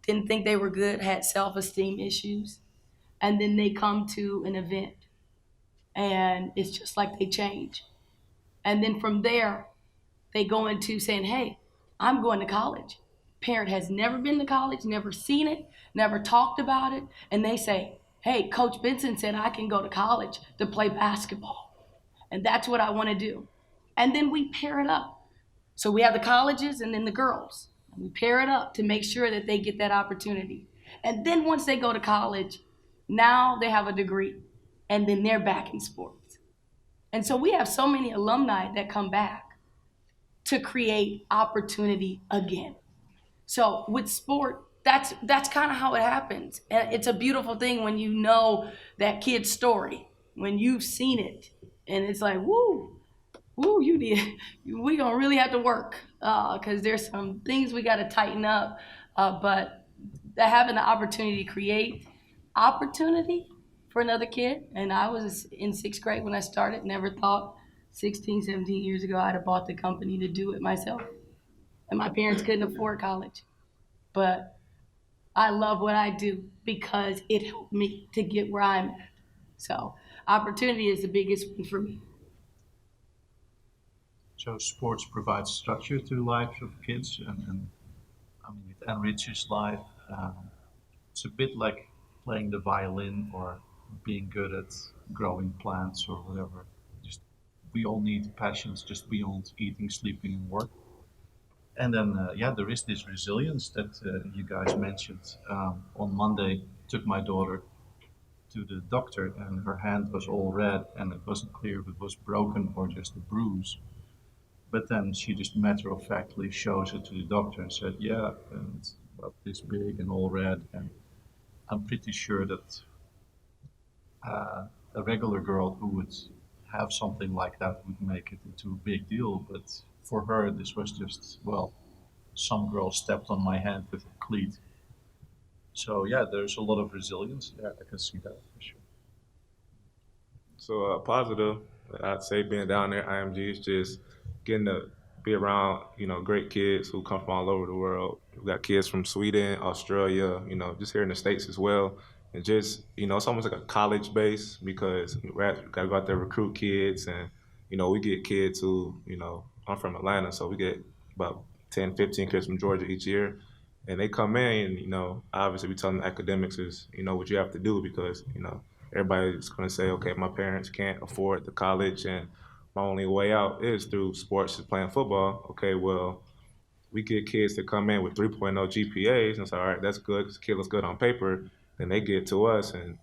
didn't think they were good, had self-esteem issues, and then they come to an event and it's just like they change. And then from there, they go into saying, hey, I'm going to college. Parent has never been to college, never seen it, never talked about it. And they say, hey, Coach Benson said I can go to college to play basketball. And that's what I want to do. And then we pair it up. So we have the colleges and then the girls. And we pair it up to make sure that they get that opportunity. And then once they go to college, now they have a degree. And then they're back in sports. And so we have so many alumni that come back to create opportunity again. So with sport, that's kind of how it happens. And it's a beautiful thing when you know that kid's story, when you've seen it, and it's like, woo, you did. We gonna really have to work because there's some things we got to tighten up. But having the opportunity to create opportunity for another kid, and I was in 6th grade when I started, never thought 16, 17 years ago, I'd have bought the company to do it myself. And my parents couldn't afford college. But I love what I do because it helped me to get where I'm at. So opportunity is the biggest one for me. So sports provides structure to lives of kids, and I mean it enriches life. It's a bit like playing the violin or being good at growing plants or whatever. Just we all need passions just beyond eating, sleeping, and work. And then there is this resilience that you guys mentioned. On Monday, took my daughter to the doctor, and her hand was all red, and it wasn't clear if it was broken or just a bruise. But then she just matter of factly shows it to the doctor and said, yeah, and it's about this big and all red. And I'm pretty sure that a regular girl who would have something like that would make it into a big deal. But for her, this was just, well, some girl stepped on my hand with a cleat. So yeah, there's a lot of resilience there. I can see that for sure. So positive, I'd say being down there at IMG is just getting to be around, great kids who come from all over the world. We've got kids from Sweden, Australia, just here in the States as well. And just, it's almost like a college base because we got to go out there recruit kids. And, we get kids who, I'm from Atlanta, so we get about 10, 15 kids from Georgia each year. And they come in, obviously we tell them academics is, what you have to do because, everybody's going to say, okay, my parents can't afford the college and my only way out is through sports, is playing football. Okay, well, we get kids to come in with 3.0 GPAs and say, all right, that's good because the kid looks good on paper. Then they get to us and,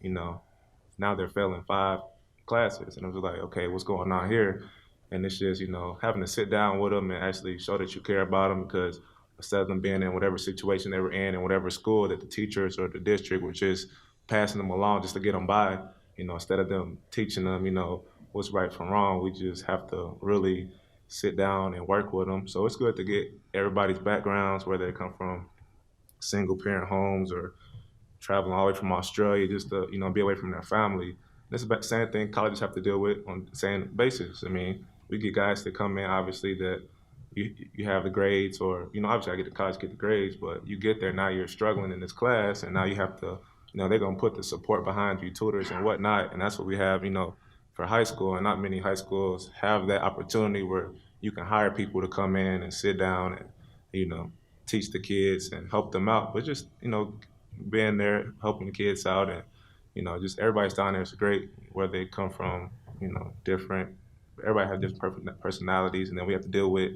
now they're failing 5 classes. And it was like, okay, what's going on here? And it's just, having to sit down with them and actually show that you care about them because instead of them being in whatever situation they were in whatever school, that the teachers or the district were just passing them along just to get them by, instead of them teaching them, what's right from wrong, we just have to really sit down and work with them. So it's good to get everybody's backgrounds, whether they come from single parent homes or traveling all the way from Australia just to, be away from their family. That's the same thing colleges have to deal with on the same basis. I mean, we get guys that come in, obviously, that you have the grades or, obviously I get to college, get the grades, but you get there, now you're struggling in this class, and now you have to, they're going to put the support behind you, tutors and whatnot, and that's what we have, for high school, and not many high schools have that opportunity where you can hire people to come in and sit down and, teach the kids and help them out, but just, being there, helping the kids out, and, just everybody's down there is great, where they come from, different. Everybody has different personalities, and then we have to deal with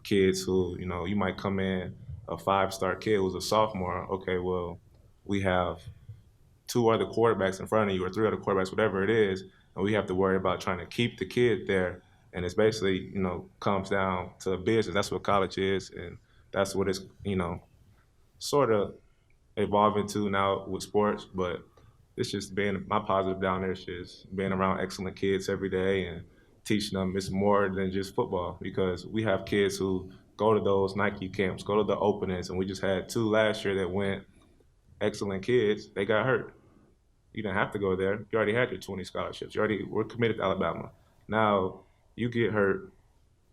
kids who, you might come in a 5-star kid who's a sophomore. Okay, well, we have 2 other quarterbacks in front of you or 3 other quarterbacks, whatever it is, and we have to worry about trying to keep the kid there. And it's basically, comes down to business. That's what college is, and that's what it's, sort of evolving to now with sports. But it's just being my positive down there is just being around excellent kids every day and teaching them it's more than just football, because we have kids who go to those Nike camps, go to the openings, and we just had 2 last year that went excellent kids. They got hurt. You didn't have to go there. You already had your 20 scholarships. You already were committed to Alabama. Now you get hurt,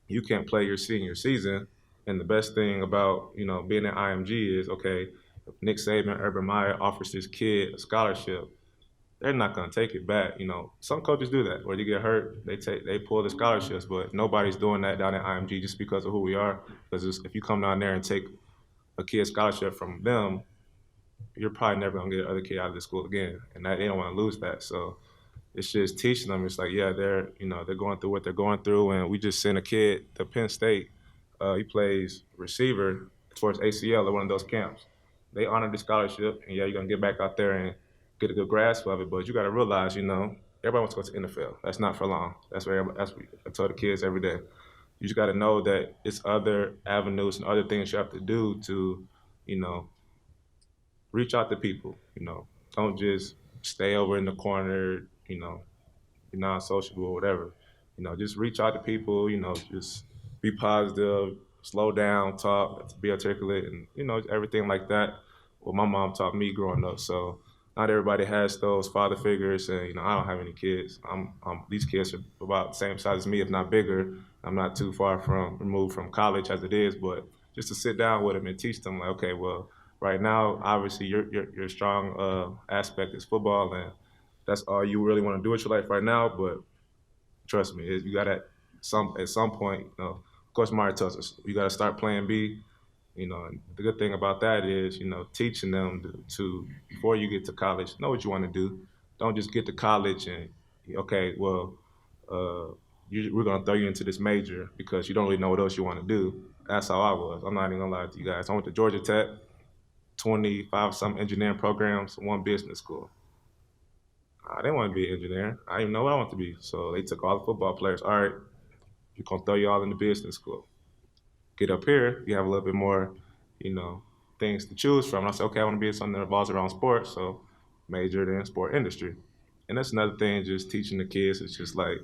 you can't play your senior season. And the best thing about, being at IMG is, okay, if Nick Saban, Urban Meyer offers this kid a scholarship, they're not going to take it back. Some coaches do that. Where you get hurt, they pull the scholarships, but nobody's doing that down at IMG just because of who we are. Because if you come down there and take a kid's scholarship from them, you're probably never going to get another kid out of the school again. And they don't want to lose that. So it's just teaching them. It's like, yeah, they're going through what they're going through. And we just sent a kid to Penn State. He plays receiver towards ACL at one of those camps. They honored the scholarship, and yeah, you're gonna get back out there and get a good grasp of it. But you got to realize, everybody wants to go to the NFL. That's not for long. That's what I tell the kids every day. You just got to know that it's other avenues and other things you have to do to, reach out to people. Don't just stay over in the corner. Be non-sociable or whatever. Just reach out to people. Just be positive, slow down, talk, be articulate, and everything like that. What my mom taught me growing up. So not everybody has those father figures, and I don't have any kids. These kids are about the same size as me, if not bigger. I'm not too far removed from college as it is, but just to sit down with them and teach them, like, okay, well, right now, obviously, your strong aspect is football, and that's all you really want to do with your life right now. But trust me, you got at some point, of course, Mario tells us you got to start playing B. And the good thing about that is, teaching them to before you get to college, know what you want to do. Don't just get to college and okay, well, we're gonna throw you into this major because you don't really know what else you want to do. That's how I was. I'm not even gonna lie to you guys. I went to Georgia Tech, 25 some engineering programs, 1 business school. I didn't want to be an engineer. I didn't even know what I wanted to be. So they took all the football players. All right, we're gonna throw you all into business school. Get up here, you have a little bit more, things to choose from. And I said, okay, I want to be something that revolves around sports, so majored in sport industry. And that's another thing, just teaching the kids. It's just like,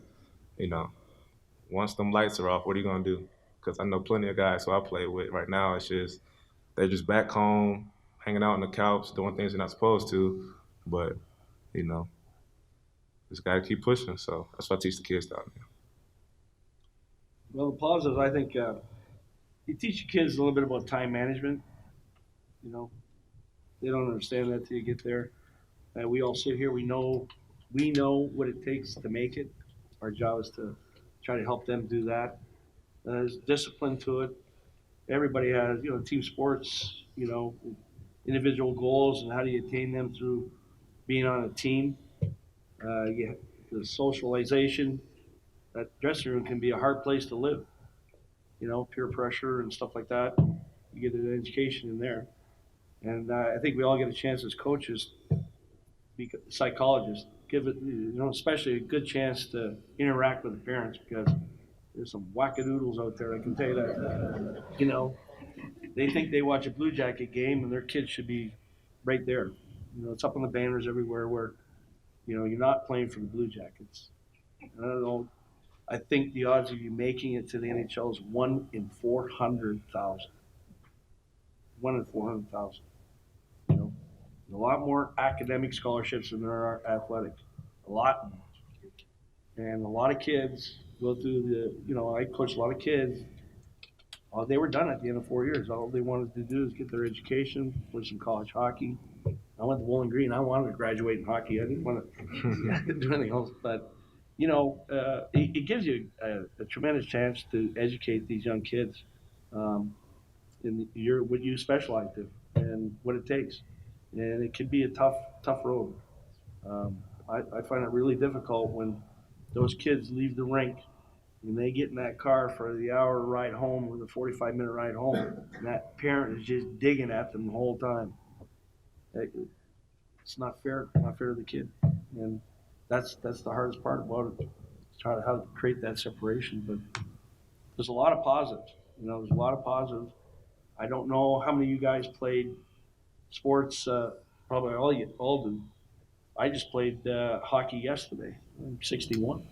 once them lights are off, what are you gonna do? Because I know plenty of guys who I play with right now. It's just they're just back home, hanging out on the couch, doing things they're not supposed to. But just gotta keep pushing. So that's what I teach the kids down there. Well, the positives, I think, you teach your kids a little bit about time management. They don't understand that till you get there. We all sit here. We know what it takes to make it. Our job is to try to help them do that. There's discipline to it. Everybody has, team sports, individual goals, and how do you attain them through being on a team. The socialization. That dressing room can be a hard place to live. Peer pressure and stuff like that. You get an education in there. And I think we all get a chance as coaches, psychologists, give it, especially a good chance to interact with the parents, because there's some wackadoodles out there, I can tell you that. They think they watch a Blue Jacket game and their kids should be right there. It's up on the banners everywhere where, you're not playing for the Blue Jackets. I don't know. I think the odds of you making it to the NHL is 1 in 400,000. 1 in 400,000. A lot more academic scholarships than there are athletic. A lot more. And a lot of kids go through I coached a lot of kids. They were done at the end of 4 years. All they wanted to do is get their education, play some college hockey. I went to Bowling Green. I wanted to graduate in hockey. I didn't want to do anything else. But, it gives you a tremendous chance to educate these young kids in what you specialize in and what it takes. And it can be a tough road. I find it really difficult when those kids leave the rink and they get in that car for the hour ride home or the 45-minute ride home, and that parent is just digging at them the whole time. It's not fair. Not fair to the kid, and that's the hardest part about it. Try to how to create that separation, but there's a lot of positives. There's a lot of positives. I don't know how many of you guys played sports. Probably all do. I just played hockey yesterday. I'm 61.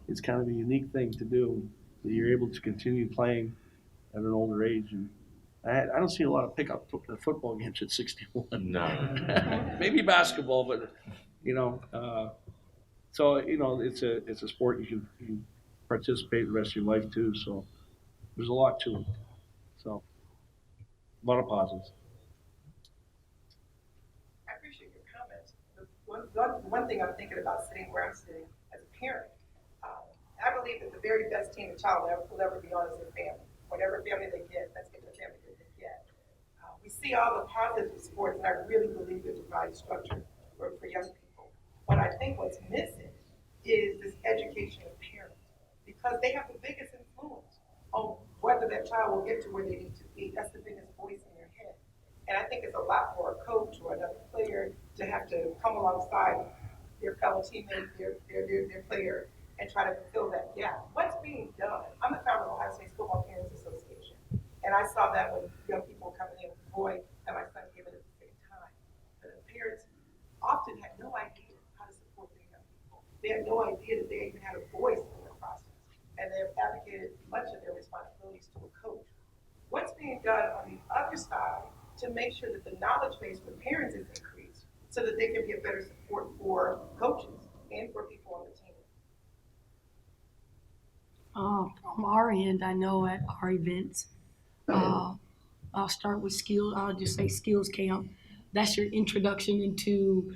It's kind of a unique thing to do. That you're able to continue playing at an older age, and I don't see a lot of pickup football games at 61. No. Maybe basketball, but so it's a sport you can participate the rest of your life too. So there's a lot to it. So a lot of positives. I appreciate your comments. One thing I'm thinking about sitting where I'm sitting as a parent, I believe that the very best team a child will ever be on is their family. Whatever family they get, let's get the family that they get. We see all the positives of sports, and I really believe it provides structure for young people. But I think what's missing is this education of parents, because they have the biggest influence on whether that child will get to where they need to be. That's the biggest voice in their head. And I think it's a lot for a coach or another player to have to come alongside their fellow teammate, their player, and try to fill that gap. What's being done? I'm the founder of Ohio State Football Parents Association, and I saw that when young people were coming in, boy, and my son came in at the same time. But the parents often had no idea how to support their young people. They had no idea that they even had a voice in the process, and they have advocated much of their responsibilities to a coach. What's being done on the other side to make sure that the knowledge base for parents is increased so that they can be a better support for coaches and for people on the team? From our end, I know at our events, I'll start with skills. I'll just say skills camp. That's your introduction into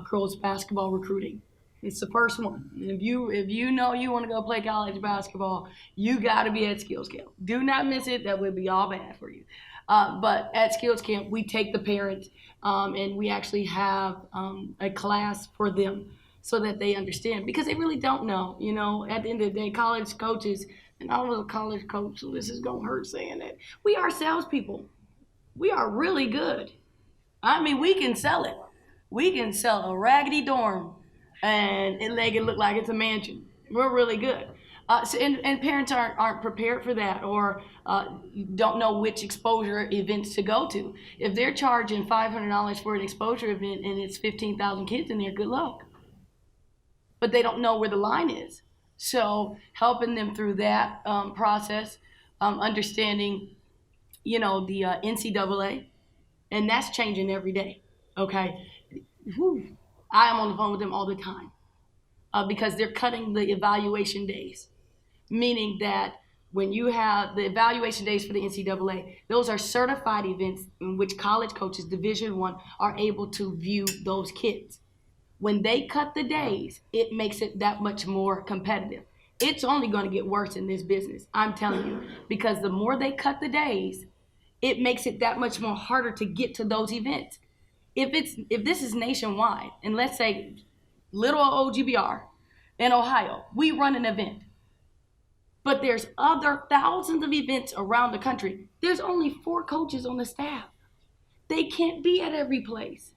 girls basketball recruiting. It's the first one. If you know you want to go play college basketball, you got to be at skills camp. Do not miss it. That would be all bad for you. But at skills camp, we take the parents and we actually have a class for them, so that they understand, because they really don't know. At the end of the day, college coaches, and I was a college coach, so this is going to hurt saying that, we are salespeople. We are really good. I mean, we can sell it. We can sell a raggedy dorm and make it look like it's a mansion. We're really good. And parents aren't prepared for that, or don't know which exposure events to go to. If they're charging $500 for an exposure event and it's 15,000 kids in there, good luck. But they don't know where the line is. So helping them through that process, understanding, the NCAA, and that's changing every day, okay? I am on the phone with them all the time because they're cutting the evaluation days, meaning that when you have the evaluation days for the NCAA, those are certified events in which college coaches, Division I, are able to view those kids. When they cut the days, it makes it that much more competitive. It's only going to get worse in this business, I'm telling you, because the more they cut the days, it makes it that much more harder to get to those events. If this is nationwide, and let's say little OGBR in Ohio, we run an event, but there's other thousands of events around the country. There's only 4 coaches on the staff. They can't be at every place.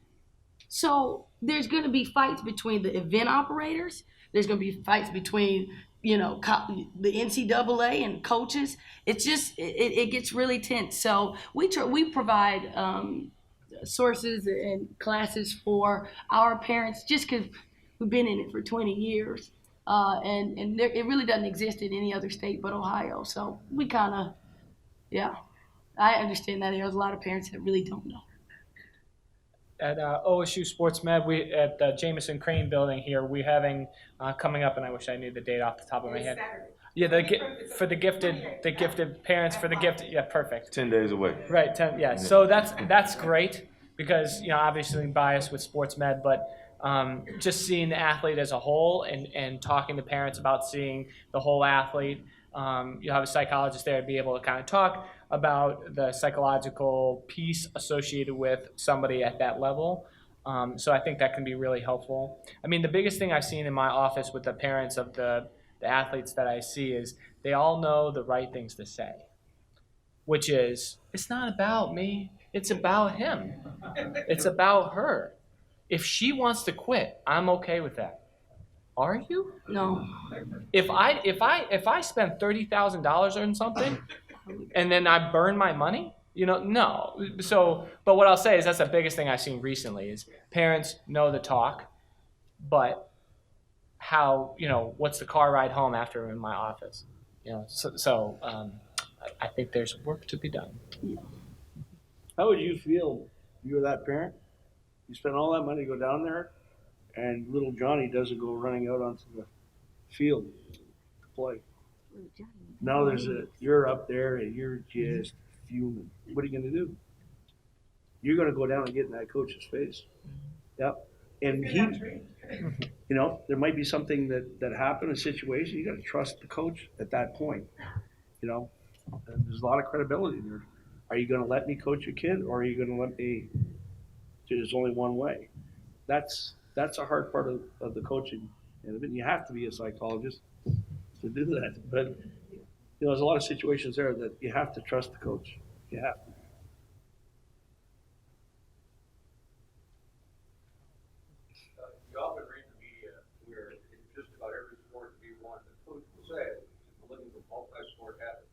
So there's going to be fights between the event operators. There's going to be fights between, the NCAA and coaches. It's just, it gets really tense. So we provide sources and classes for our parents, just because we've been in it for 20 years. And it really doesn't exist in any other state but Ohio. So we kind of, I understand that there's a lot of parents that really don't know. At OSU Sports Med, we at the Jameson Crane building here, we're having coming up, and I wish I knew the date off the top of my head. Yeah, for the gifted parents, for the gift. Yeah, perfect. 10 days away. Right. 10. Yeah. So that's great because obviously biased with Sports Med, but just seeing the athlete as a whole and talking to parents about seeing the whole athlete. You have a psychologist there to be able to kind of talk about the psychological piece associated with somebody at that level. So I think that can be really helpful. I mean, the biggest thing I've seen in my office with the parents of the athletes that I see is they all know the right things to say, which is, it's not about me, it's about him. It's about her. If she wants to quit, I'm okay with that. Are you? No. If I spend $30,000 on something and then I burn my money, no. So, but what I'll say is that's the biggest thing I've seen recently is parents know the talk, but how, what's the car ride home after in my office? I think there's work to be done. How would you feel if you were that parent? You spend all that money to go down there, and little Johnny doesn't go running out onto the field to play. Now you're up there and you're just fuming. What are you going to do? You're going to go down and get in that coach's face. Yep. And there might be something that happened, a situation. You got to trust the coach at that point. And there's a lot of credibility there. Are you going to let me coach your kid, or are you going to let me? There's only one way. That's a hard part of the coaching, and you have to be a psychologist to do that. But there's a lot of situations there that you have to trust the coach. You have to. You often read in the media where in just about every sport to be one, the coach will say we're looking for multi-sport athletes.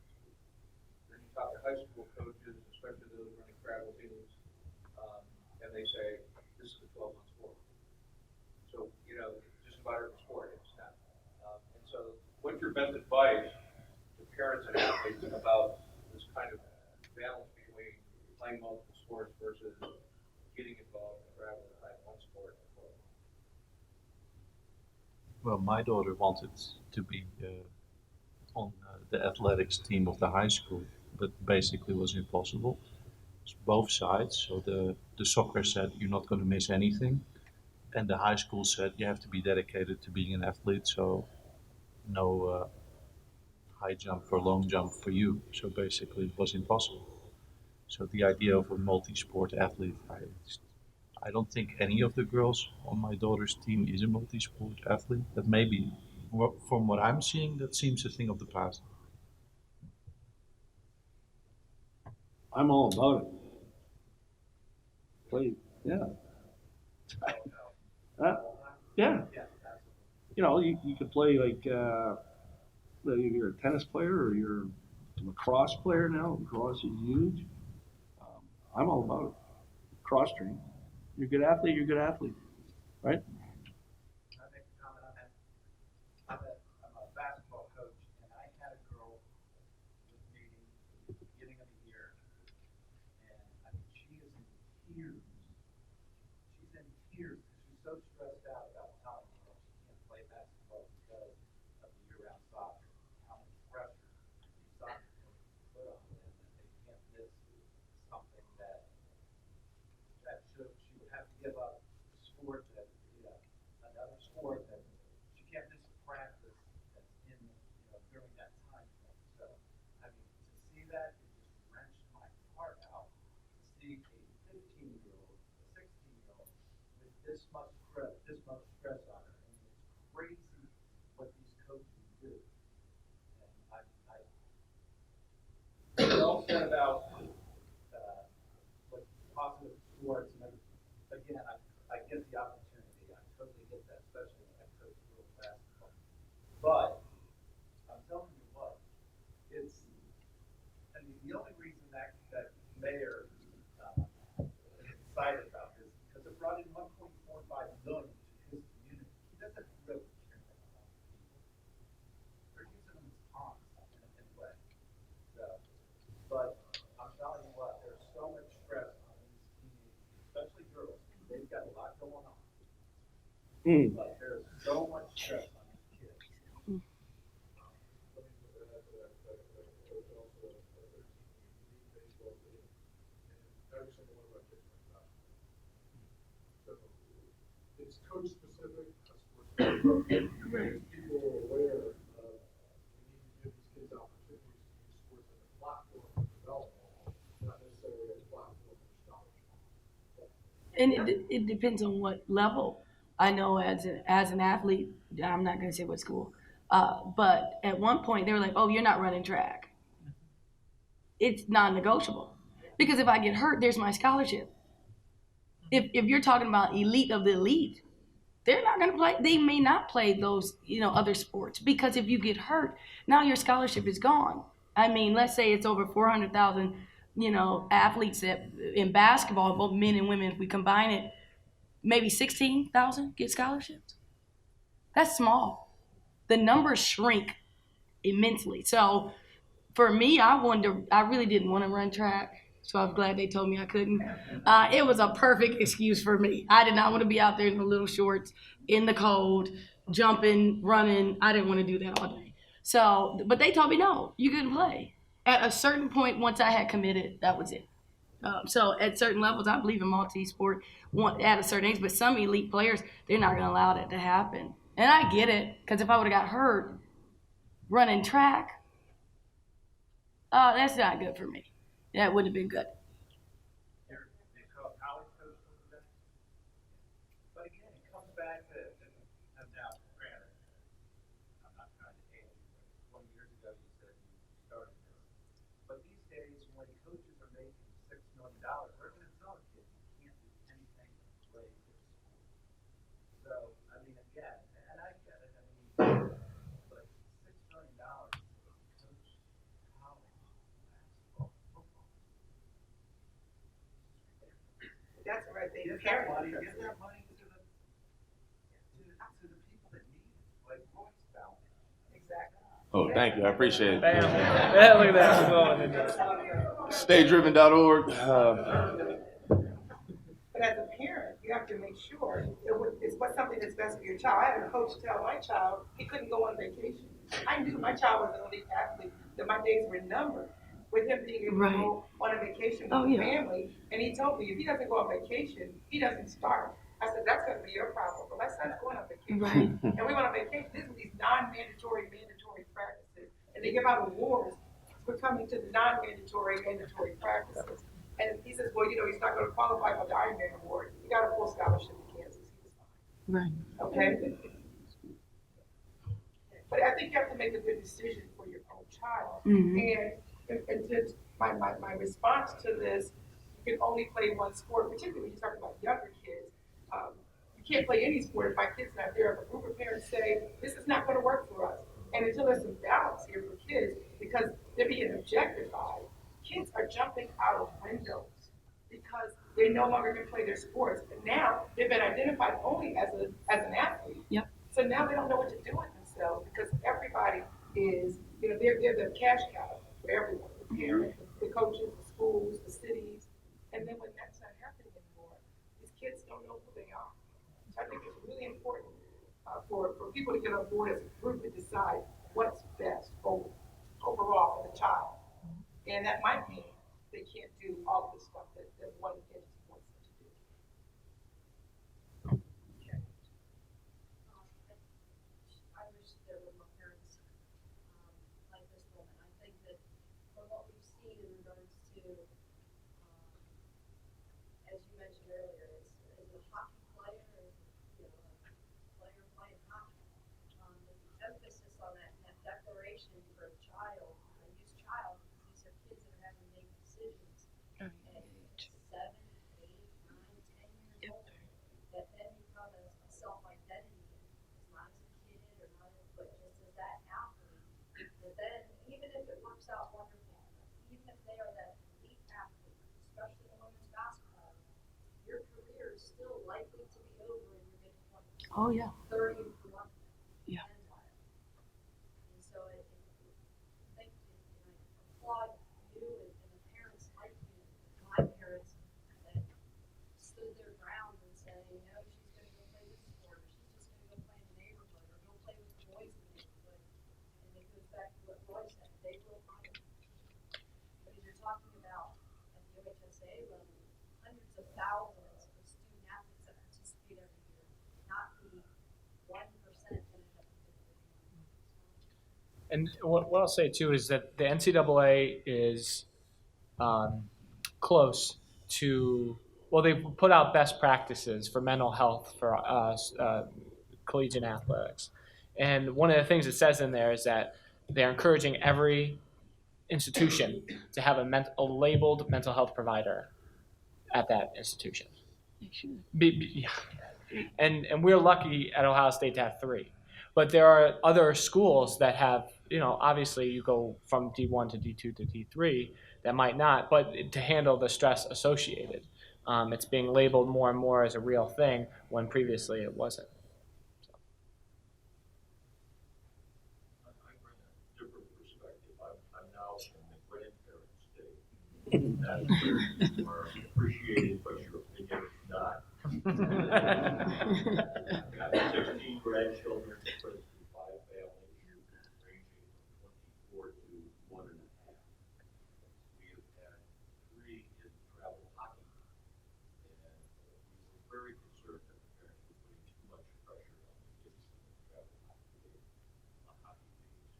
Then you talk to high school coaches, especially those running travel teams, and they say this is a 12-month sport. So just about every sport it's not. And so, what's your best advice to parents and athletes about this kind of balance between playing multiple sports versus getting involved in travel and one sport? Well, my daughter wanted to be on the athletics team of the high school, but basically was impossible. It's both sides. So the soccer said you're not going to miss anything, and the high school said you have to be dedicated to being an athlete. So no high jump or long jump for you. So basically, it was impossible. So the idea of a multi-sport athlete, I don't think any of the girls on my daughter's team is a multi-sport athlete. That maybe, from what I'm seeing, that seems a thing of the past. I'm all about it. Play, yeah. Yeah. You could play like you're a tennis player or you're a lacrosse player now. Lacrosse is huge. I'm all about it. Cross train. You're a good athlete. You're a good athlete, right? Can I make a comment on that? I'm a basketball coach, and I had a girl with me at the beginning of the year, and I mean, she is in tears. She's in tears because she's so stressed out about telling me that she can't play basketball because of the year-round soccer. How much pressure these soccer coaches put on them that they can't miss something that she would have to give up the sport that another sport that she can't miss a practice that's in during that time frame. So I mean, to see that, it just wrenched my heart out to see a 15-year-old, a 16-year-old with this much stress on her. I mean, it's crazy what these coaches do. And well said about what's positive sports, and again, I get the opportunity. I totally get that, especially when I coach girls basketball. But I'm telling you what, the only reason that mayor is excited about this is because it brought in $1.45 million to his community. He doesn't really care about people. They're using them as pawns in a way. So, but I'm telling you what, there's so much stress on these teenagers, especially girls. They've got a lot going on. But there's so much stress on these kids. Every single one of our kids play basketball. So it's coach specific, sports specific. People are aware of we need to give these kids opportunities to use sports as a platform for development, not necessarily a platform for scholarship. And it depends on what level. I know as an athlete, I'm not going to say what school, but at one point they were like, "Oh, you're not running track." It's non-negotiable because if I get hurt, there's my scholarship. If you're talking about elite of the elite, they're not going to play. They may not play those other sports because if you get hurt, now your scholarship is gone. I mean, let's say it's over 400,000 athletes that in basketball, both men and women, if we combine it, maybe 16,000 get scholarships. That's small. The numbers shrink immensely. So for me, I really didn't want to run track. So I'm glad they told me I couldn't. It was a perfect excuse for me. I did not want to be out there in the little shorts, in the cold, jumping, running. I didn't want to do that all day. So, but they told me, no, you couldn't play. At a certain point, once I had committed, that was it. So at certain levels, I believe in multi-sport at a certain age, but some elite players, they're not going to allow that to happen. And I get it, because if I would have got hurt running track, that's not good for me. That wouldn't have been good. They call college coach from that. But again, it comes back to, and now, granted, I'm not trying to age you, but 20 years ago you said you started this. But these days, when coaches are making $6 million, they're going to tell a kid you can't do anything but play this sport. So, I mean, again, and I get it, I mean, but $6 million to coach college basketball, football. That's the right thing. Give that money to the people that need it, like Royce found it. Exactly. Oh, thank you. I appreciate it. Bam. Yeah, look at that. Going. StayDriven.org. But as a parent, you have to make sure it's what's something that's best for your child. I had a coach tell my child he couldn't go on vacation. I knew my child was an elite athlete, that my days were numbered with him being able to go on a vacation with the family. And he told me if he doesn't go on vacation, he doesn't start. I said, that's going to be your problem. But my son's going on vacation. Right. And we went on vacation. These are these non-mandatory, mandatory practices. And they give out awards for coming to the non-mandatory, mandatory practices. And he says, well, he's not going to qualify for the Ironman Award. He got a full scholarship in Kansas. He was fine. Right. Okay? But I think you have to make a good decision for your own child. Mm-hmm. And to my response to this, you can only play one sport, particularly when you're talking about younger kids. You can't play any sport if my kid's not there. If a group of parents say, this is not going to work for us. And until there's some balance here for kids, because they're being objectified, kids are jumping out of windows because they no longer can play their sports. And now they've been identified only as an athlete. Yep. So now they don't know what to do with themselves because everybody is, they're the cash cow for everyone, the parents, the coaches, the schools, the cities. And then when that's not happening anymore, these kids don't know who they are. So I think it's really important for people to get on board as a group and decide what's best overall for the child. And that might mean they can't do all of the stuff that one entity wants them to do. I wish there were more parents like this woman. I think that from what we've seen in regards to, as you mentioned earlier, is a hockey player, a player playing hockey. The emphasis on that declaration for a child, a youth child, these are kids that are having to make decisions at 7, 8, 9, 10 years old that then become a self-identity. It's not as a kid or not as, but just as that athlete. But then, even if it works out wonderfully, even if they are that elite athlete, especially in women's basketball, your career is still likely to be over in your mid-20s. Oh, yeah. 30 for one. Yeah. And so I applaud you and the parents like you, my parents, that stood their ground and said, she's going to go play this sport, or she's just going to go play in the neighborhood, or go play with the boys in the neighborhood. And it goes back to what Roy said, they will find it. But as you're talking about at the OHSA level, hundreds of thousands of student athletes that participate every year, not the 1% that end up getting. And what I'll say too is that the NCAA is close to Well, they put out best practices for mental health for collegiate athletics. And one of the things it says in there is that they're encouraging every institution to have a labeled mental health provider at that institution. Yeah. And we're lucky at Ohio State to have 3. But there are other schools that have, obviously you go from D1 to D2 to D3 that might not, but to handle the stress associated. It's being labeled more and more as a real thing when previously it wasn't. I bring a different perspective. I'm now in the grandparent state. That's where you are appreciated, but your opinion is not. I've got 16 grandchildren, split through 5 families, ranging from 24 to 1 1/2. We have had 3 in travel hockey, and we were very concerned that the parents were putting too much pressure on the kids in the travel hockey game, on hockey teams.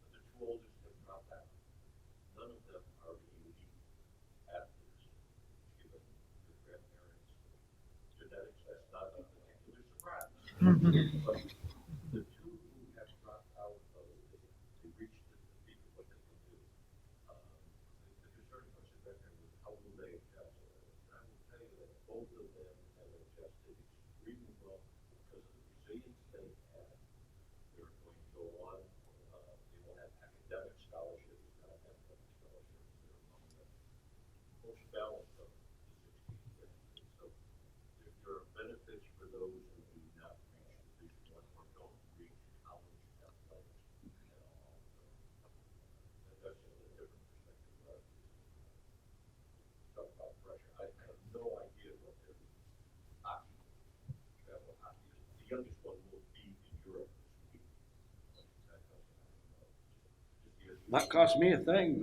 But the 2 oldest have dropped out. None of them are elite athletes, given their grandparents' genetics. That's not a particular surprise. But the 2 who have dropped out of they reached the peak of what they can do. The concerning question back there was how will they adjust? And I will tell you that both of them have adjusted extremely well because of the resilience they had. They're going to go on. They will have academic scholarships, not athletic scholarships. They're among the most balanced of the 16 grandkids. So there are benefits for those who do not reach Division I or don't reach college athletics at all. So that's just a different perspective. Talk about pressure. I have no idea what their hockey, travel hockey is. The youngest one will be in Europe this week. That doesn't know. Not cost me a thing.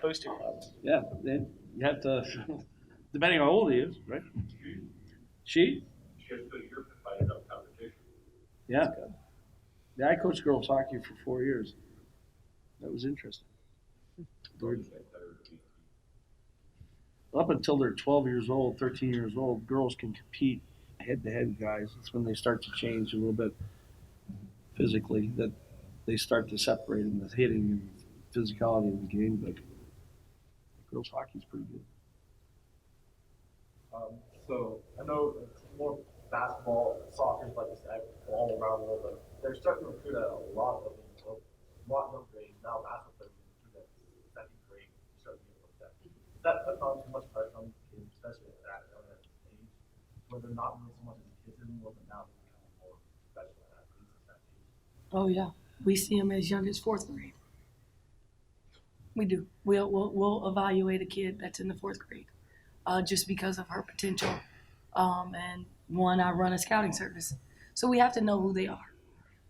Booster club. Yeah, then you have to, depending on how old he is, right? She? She has to go to Europe to find enough competition. Yeah. Yeah, I coached girls hockey for 4 years. That was interesting. Up until they're 12 years old, 13 years old, girls can compete head-to-head guys. That's when they start to change a little bit physically, that they start to separate in the hitting and physicality of the game. But girls hockey is pretty good. So I know it's more basketball, soccer, like I said, all around the world, but they're starting to recruit at a lot of grades. Now basketball players recruit at 2nd grade, starting to get looked at. That puts on too much pressure on the kids, especially at that age, where they're not really so much as kids anymore, but now they're becoming more professional athletes at that age. Oh yeah, we see them as young as 4th grade. We do. We'll evaluate a kid that's in the 4th grade, just because of her potential. And I run a scouting service, so we have to know who they are.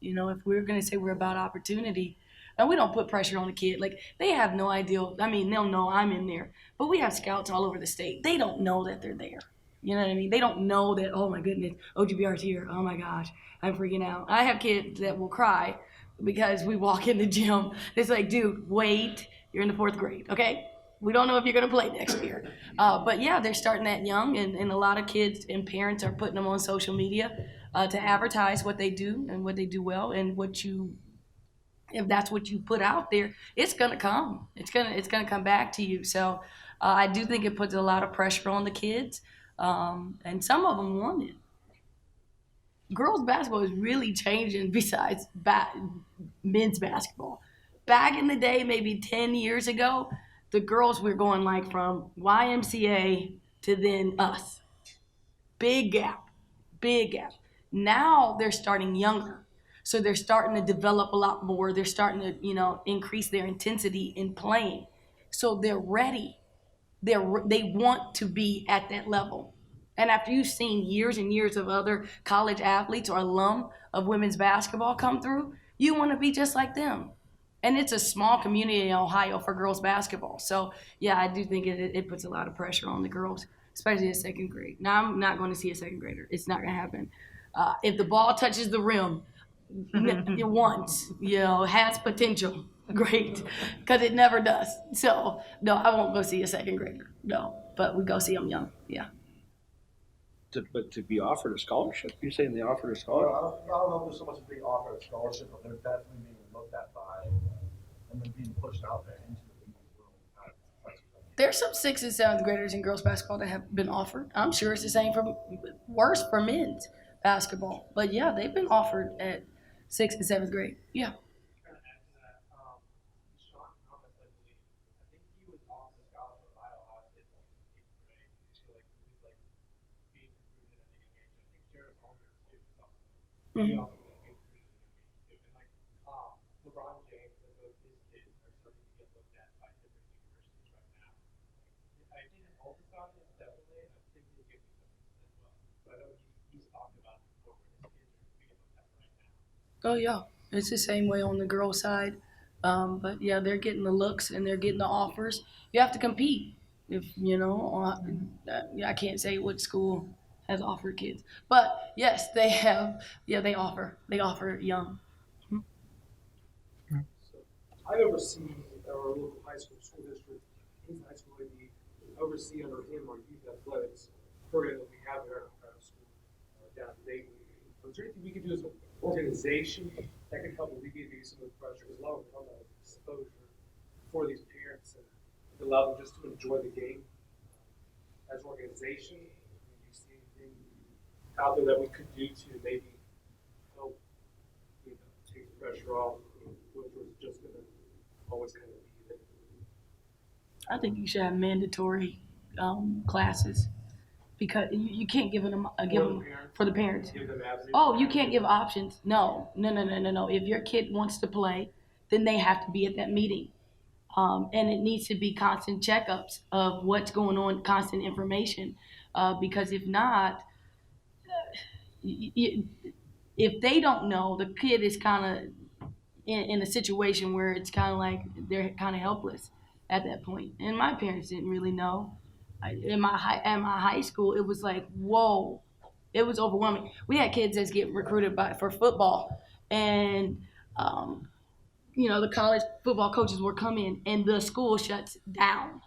If we're going to say we're about opportunity, and we don't put pressure on the kid. Like, they have no idea. I mean, they'll know I'm in there, but we have scouts all over the state. They don't know that they're there. You know what I mean? They don't know that, oh my goodness, OGBR's here. Oh my gosh, I'm freaking out. I have kids that will cry because we walk in the gym. It's like, dude, wait, you're in the 4th grade, okay? We don't know if you're going to play next year. But yeah, they're starting that young, and a lot of kids and parents are putting them on social media to advertise what they do and what they do well, and if that's what you put out there, it's going to come. It's going to come back to you. So I do think it puts a lot of pressure on the kids, and some of them want it. Girls basketball is really changing besides men's basketball. Back in the day, maybe 10 years ago, the girls were going like from YMCA to then us. Big gap. Now they're starting younger. So they're starting to develop a lot more. They're starting to, increase their intensity in playing. So they're ready. They want to be at that level. And after you've seen years and years of other college athletes or alum of women's basketball come through, you want to be just like them. And it's a small community in Ohio for girls basketball. So, yeah, I do think it puts a lot of pressure on the girls, especially in 2nd grade. Now, I'm not going to see a 2nd grader. It's not going to happen. If the ball touches the rim once, has potential, grade because it never does. So no, I won't go see a second grader. No, but we go see them young. Yeah. But to be offered a scholarship, you're saying they offered a Well, scholarship? I don't know if there's so much as being offered a scholarship, but they're definitely being looked at by, and then being pushed out there into the league world. There's some 6th and 7th graders in girls basketball that have been offered. I'm sure it's the same for worse for men's basketball. But yeah, they've been offered at 6th and 7th grade. Yeah. Kind of add to that, Sean Thomas, I believe, I think he was off the scholarship by Ohio State in 8th grade. So like he was like being recruited at a young age. I think Jared Holmes too. He also was being recruited at a young age too. And like LeBron James and both his kids are starting to get looked at by different universities right now. I think his oldest son is definitely, and I think he's getting some as well. So I know he's talked about it before where his kids are being looked at right now. Oh yeah, it's the same way on the girl side. But yeah, they're getting the looks and they're getting the offers. You have to compete. If you know, I can't say what school has offered kids, but yes, they have. Yeah, they offer. They offer young. I oversee our local high school district, his high school AD, oversee under him our youth athletics program that we have at our school down in Dayton. Is there anything we can do as an organization that can help alleviate maybe some of the pressure, because a lot of them come out of exposure for these parents and allow them just to enjoy the game as an organization? Do you see anything out there that we could do to maybe help, take the pressure off, which was just going to always kind of be there? I think you should have mandatory classes because you can't give them for the parents. Give them avenues. Oh, you can't give options. No. If your kid wants to play, then they have to be at that meeting. And it needs to be constant checkups of what's going on, constant information. Because if not, if they don't know, the kid is kind of in a situation where it's kind of like they're kind of helpless at that point. And my parents didn't really know. At my high school, it was like, whoa, it was overwhelming. We had kids that's getting recruited for football, and the college football coaches will come in, and the school shuts down.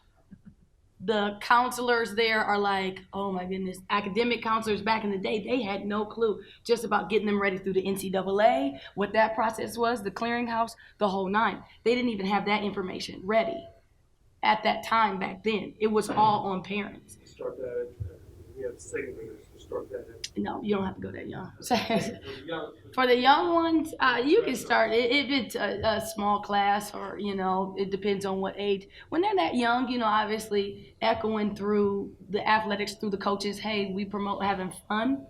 The counselors there are like, oh my goodness, academic counselors back in the day, they had no clue just about getting them ready through the NCAA, what that process was, the clearinghouse, the whole nine. They didn't even have that information ready at that time back then. It was all on parents. Start that. We have second graders to start that. No, you don't have to go that young. For the young ones, you can start if it's a small class, or it depends on what age. When they're that young, obviously echoing through the athletics, through the coaches. Hey, we promote having fun.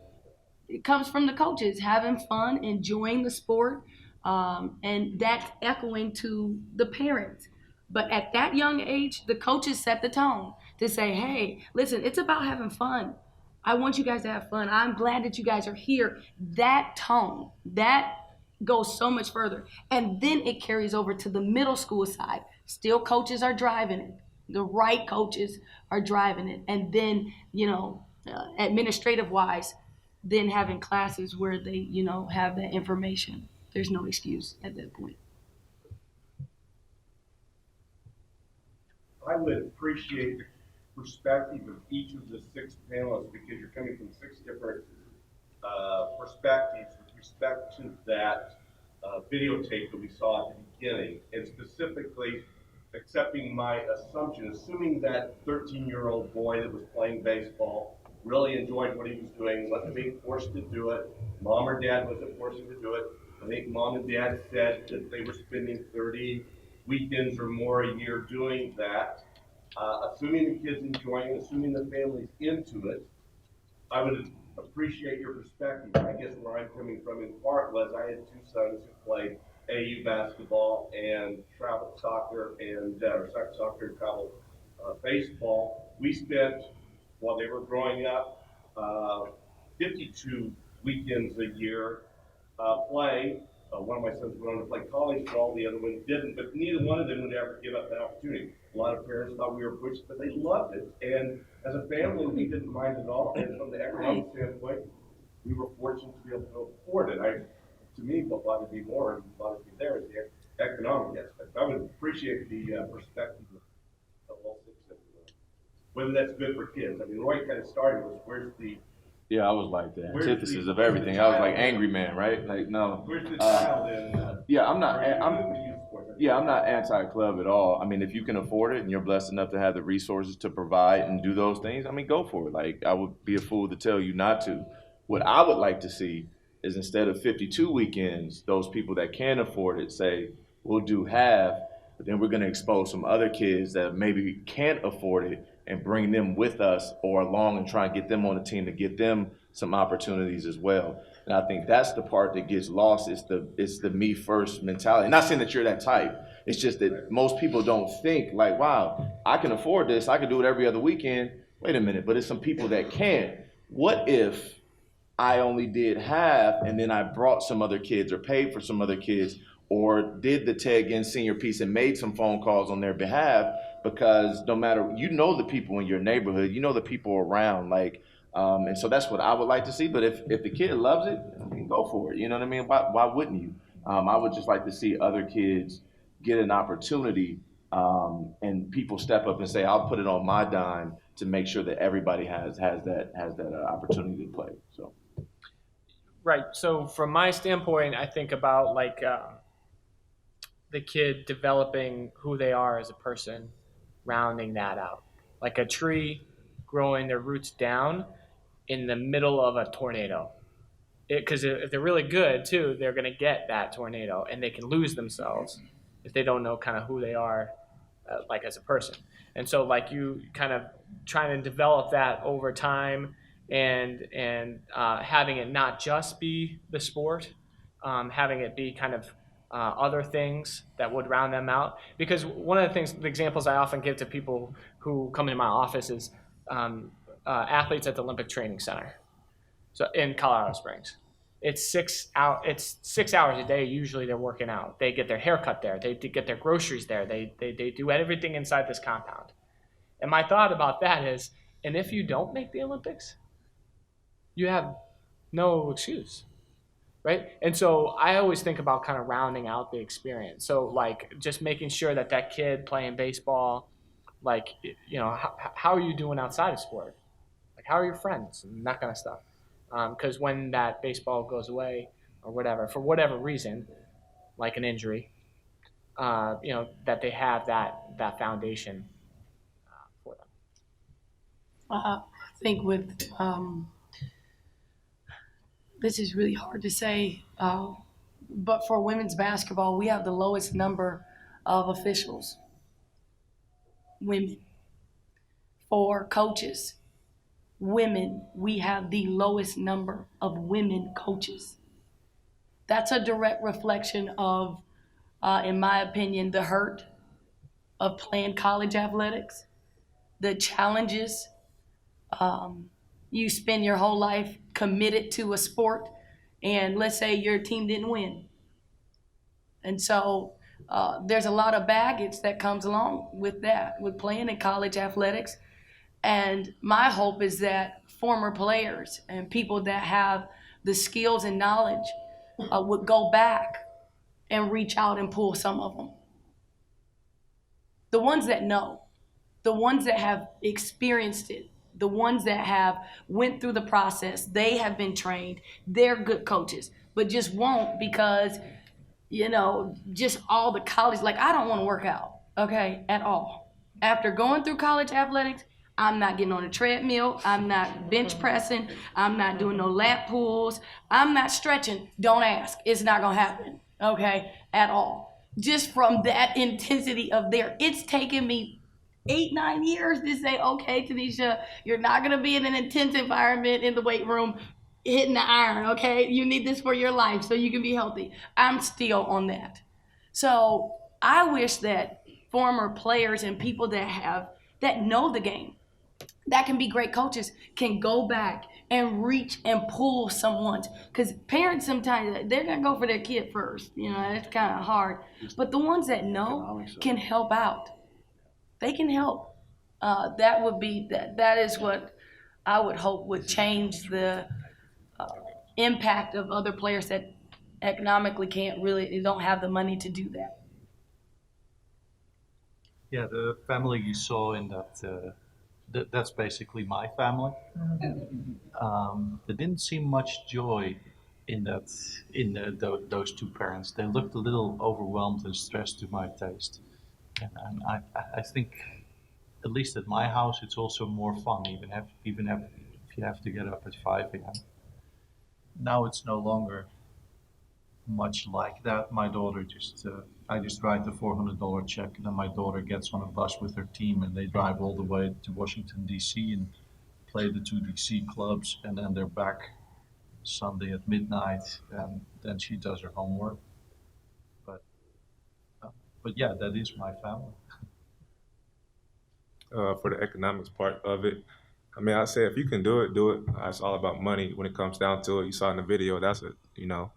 It comes from the coaches having fun, enjoying the sport, and that's echoing to the parents. But at that young age, the coaches set the tone to say, hey, listen, it's about having fun. I want you guys to have fun. I'm glad that you guys are here. That tone, that goes so much further. And then it carries over to the middle school side. Still coaches are driving it. The right coaches are driving it. And then, administrative wise, then having classes where they, have that information. There's no excuse at that point. I would appreciate the perspective of each of the 6 panelists, because you're coming from 6 different perspectives with respect to that videotape that we saw at the beginning, and specifically accepting my assumption, assuming that 13-year-old boy that was playing baseball really enjoyed what he was doing, wasn't being forced to do it, mom or dad wasn't forcing to do it. I think mom and dad said that they were spending 30 weekends or more a year doing that. Assuming the kid's enjoying it, assuming the family's into it, I would appreciate your perspective. I guess where I'm coming from in part was I had 2 sons who played AU basketball and travel soccer and soccer and travel baseball. We spent, while they were growing up, 52 weekends a year playing. One of my sons went on to play college ball, the other one didn't, but neither one of them would ever give up that opportunity. A lot of parents thought we were pushed, but they loved it. And as a family, we didn't mind at all. And from the economic standpoint, we were fortunate to be able to afford it. To me, what bothered me more and bothered me there is the economic aspect. I would appreciate the perspective of all six of them. Whether that's good for kids. I mean, Roy kind of started with where's the Yeah, I was like the Where's antithesis the- of everything. I was like child? angry man, right? Like no. where's the child in? Yeah, I'm not. Are you I'm. good for youth sports? Yeah, I'm not anti-club at all. I mean, if you can afford it and you're blessed enough to have the resources to provide and do those things, I mean, go for it. Like, I would be a fool to tell you not to. What I would like to see is instead of 52 weekends, those people that can afford it say, we'll do half, but then we're going to expose some other kids that maybe can't afford it and bring them with us or along and try and get them on the team to get them some opportunities as well. And I think that's the part that gets lost. It's the me first mentality. Not saying that you're that type. It's just that most people don't think like, wow, I can afford this. I can do it every other weekend. Wait a minute, but it's some people that can't. What if I only did half and then I brought some other kids or paid for some other kids or did the Ted Ginn senior piece and made some phone calls on their behalf? Because no matter, you know the people in your neighborhood, you know the people around, like, and so that's what I would like to see. But if the kid loves it, I mean, go for it. You know what I mean? Why wouldn't you? I would just like to see other kids get an opportunity and people step up and say, I'll put it on my dime to make sure that everybody has that opportunity to play. So. Right. So from my standpoint, I think about like the kid developing who they are as a person, rounding that out. Like a tree growing their roots down in the middle of a tornado. Because if they're really good too, they're going to get that tornado and they can lose themselves if they don't know kind of who they are like as a person. And so like you kind of trying to develop that over time and having it not just be the sport, having it be kind of other things that would round them out. Because one of the examples I often give to people who come into my office is athletes at the Olympic Training Center, so in Colorado Springs. It's 6 hours a day. Usually they're working out. They get their hair cut there. They get their groceries there. They do everything inside this compound. And my thought about that is, and if you don't make the Olympics, you have no excuse, right? And so I always think about kind of rounding out the experience. So like just making sure that kid playing baseball, like, you know, how are you doing outside of sport? Like how are your friends and that kind of stuff? Because when that baseball goes away or whatever, for whatever reason, like an injury, you know, that they have that foundation for them. I think with this is really hard to say, but for women's basketball, we have the lowest number of officials, women. For coaches, women, we have the lowest number of women coaches. That's a direct reflection of, in my opinion, the hurt of playing college athletics, the challenges. You spend your whole life committed to a sport, and let's say your team didn't win. And so there's a lot of baggage that comes along with that, with playing in college athletics. And my hope is that former players and people that have the skills and knowledge would go back and reach out and pull some of them. The ones that know, the ones that have experienced it, the ones that have went through the process, they have been trained, they're good coaches, but just won't because, you know, just all the college, like I don't want to work out, okay, at all. After going through college athletics, I'm not getting on a treadmill. I'm not bench pressing. I'm not doing no lat pulls. I'm not stretching. Don't ask. It's not going to happen, okay, at all. Just from that intensity of there. It's taken me 8-9 years to say, okay, Tanisha, you're not going to be in an intense environment in the weight room hitting the iron, okay? You need this for your life so you can be healthy. I'm still on that. So I wish that former players and people that know the game, that can be great coaches, can go back and reach and pull someone. Because parents sometimes, they're going to go for their kid first. You know, it's kind of hard. But the ones that know can help out. They can help. That is what I would hope would change the impact of other players that economically can't really, they don't have the money to do that. Yeah, the family you saw in that's basically my family. There didn't seem much joy in those two parents. They looked a little overwhelmed and stressed to my taste. And I think, at least at my house, it's also more fun, if you have to get up at 5 a.m. Now it's no longer much like that. My daughter I just write the $400 check, and then my daughter gets on a bus with her team, and they drive all the way to Washington D.C. and play the two D.C. clubs, and then they're back Sunday at midnight, and then she does her homework. But uh, but yeah, that is my family. For the economics part of it, I mean, I say if you can do it, do it. It's all about money when it comes down to it. You saw in the video, that's a,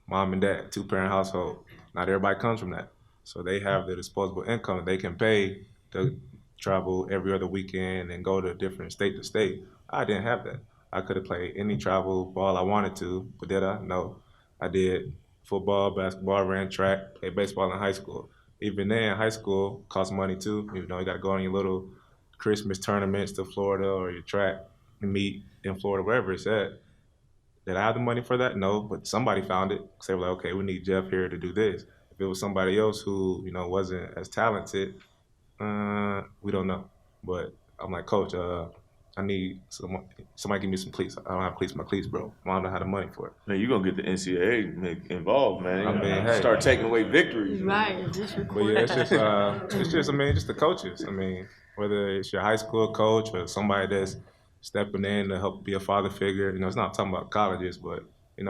mom and dad, two-parent household. Not everybody comes from that. So they have the disposable income they can pay to travel every other weekend and go to different state to state. I didn't have that. I could have played any travel ball I wanted to, but did I? No. I did football, basketball, ran track, played baseball in high school. Even then, high school costs money too. You got to go on your little Christmas tournaments to Florida or your track meet in Florida, wherever it's at. Did I have the money for that? No, but somebody found it. Cause they were like, okay, we need Jeff here to do this. If it was somebody else who wasn't as talented, we don't know. But I'm like, Coach, I need somebody give me some cleats. I don't have cleats, my cleats, bro. I don't have the money for it. Man, you gonna get the NCAA involved, man. I mean, hey. Start taking away victories. Right, just But record. yeah, just the coaches. I mean, whether it's your high school coach or somebody that's stepping in to help be a father figure. It's not talking about colleges, but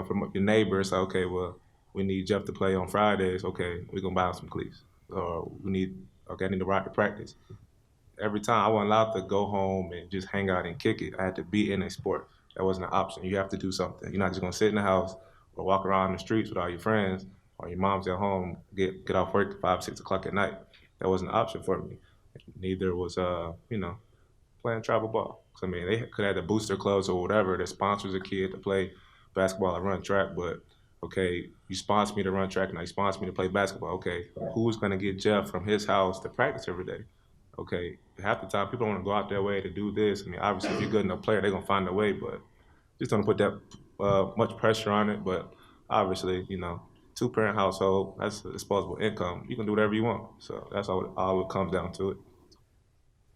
from your neighbors. Okay, well, we need Jeff to play on Fridays. Okay, we're gonna buy him some cleats. Or I need to ride to practice. Every time I wasn't allowed to go home and just hang out and kick it. I had to be in a sport. That wasn't an option. You have to do something. You're not just gonna sit in the house or walk around the streets with all your friends or your mom's at home, get off work at 5, 6 o'clock at night. That wasn't an option for me. Neither was playing travel ball. I mean, they could have the booster clubs or whatever that sponsors a kid to play basketball or run track, but okay, you sponsor me to run track and you sponsor me to play basketball. Okay, who's gonna get Jeff from his house to practice every day? Okay, half the time people don't want to go out their way to do this. I mean, obviously, if you're good enough player, they're gonna find a way, but just don't put that much pressure on it. But obviously, two-parent household, that's disposable income. You can do whatever you want. So that's all it comes down to it.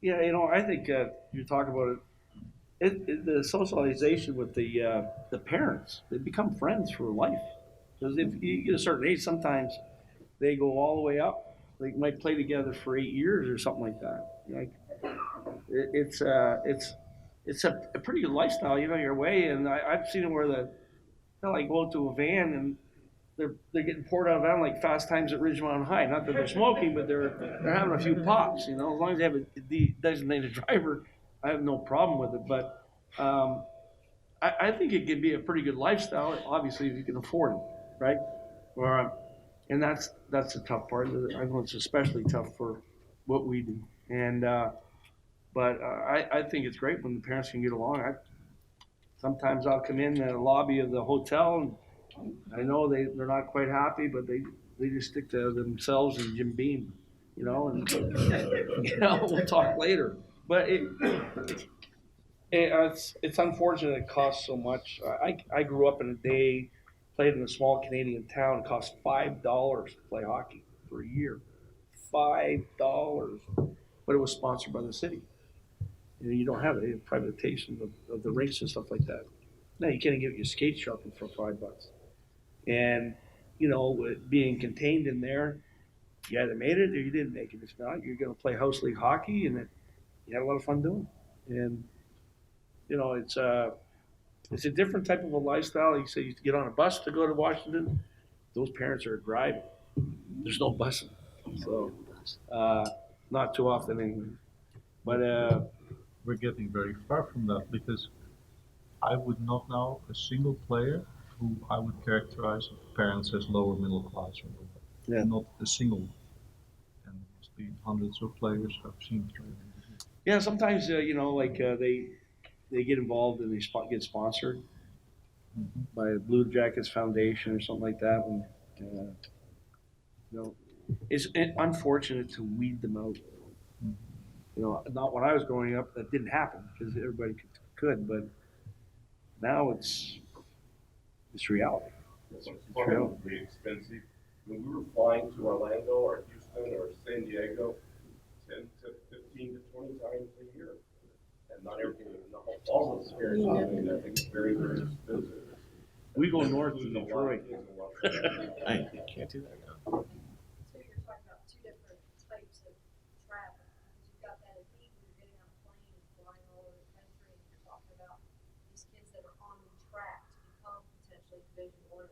Yeah, I think you talk about the socialization with the parents. They become friends for life. Because if you get a certain age, sometimes they go all the way up. They might play together for 8 years or something like that. It's a pretty good lifestyle. You're away, and I've seen it where they go to a van and they're getting poured out of a van like Fast Times at Ridgemont High. Not that they're smoking, but they're having a few pops. As long as they have a designated driver, I have no problem with it. But I think it can be a pretty good lifestyle, obviously, if you can afford it, right? And that's the tough part. I know it's especially tough for what we do. And but I think it's great when the parents can get along. Sometimes I'll come in the lobby of the hotel, and I know they're not quite happy, but they just stick to themselves and Jim Beam, and we'll talk later. But it's unfortunate it costs so much. I grew up in a day, played in a small Canadian town. It cost $5 to play hockey for a year. $5, but it was sponsored by the city. You don't have any privatization of the rinks and stuff like that. Now you can't get your skate sharpened for $5. And being contained in there, you either made it or you didn't make it. If not, you're going to play house league hockey, and you had a lot of fun doing it. And it's a different type of a lifestyle. You say you get on a bus to go to Washington. Those parents are driving. There's no busing, so not too often anyway. But we're getting very far from that, because I would not know a single player who I would characterize parents as lower middle class. Yeah. Not a single one. And there's been hundreds of players I've seen through. Yeah, sometimes they get involved and they get sponsored by the Blue Jackets Foundation or something like that. And it's unfortunate to weed them out. You know, not when I was growing up, that didn't happen because everybody could, but now it's reality. It's reality. horribly expensive. When we were flying to Orlando or Houston or San Diego, 10 to 15 to 20 times a year. And not everything, not all of the experience, I mean, I think it's very, very expensive. We go north to Detroit. I can't do that now. So you're talking about two different types of travel. You've got that elite where you're getting on a plane and flying all over the country, and you're talking about these kids that are on the track to become potentially Division I or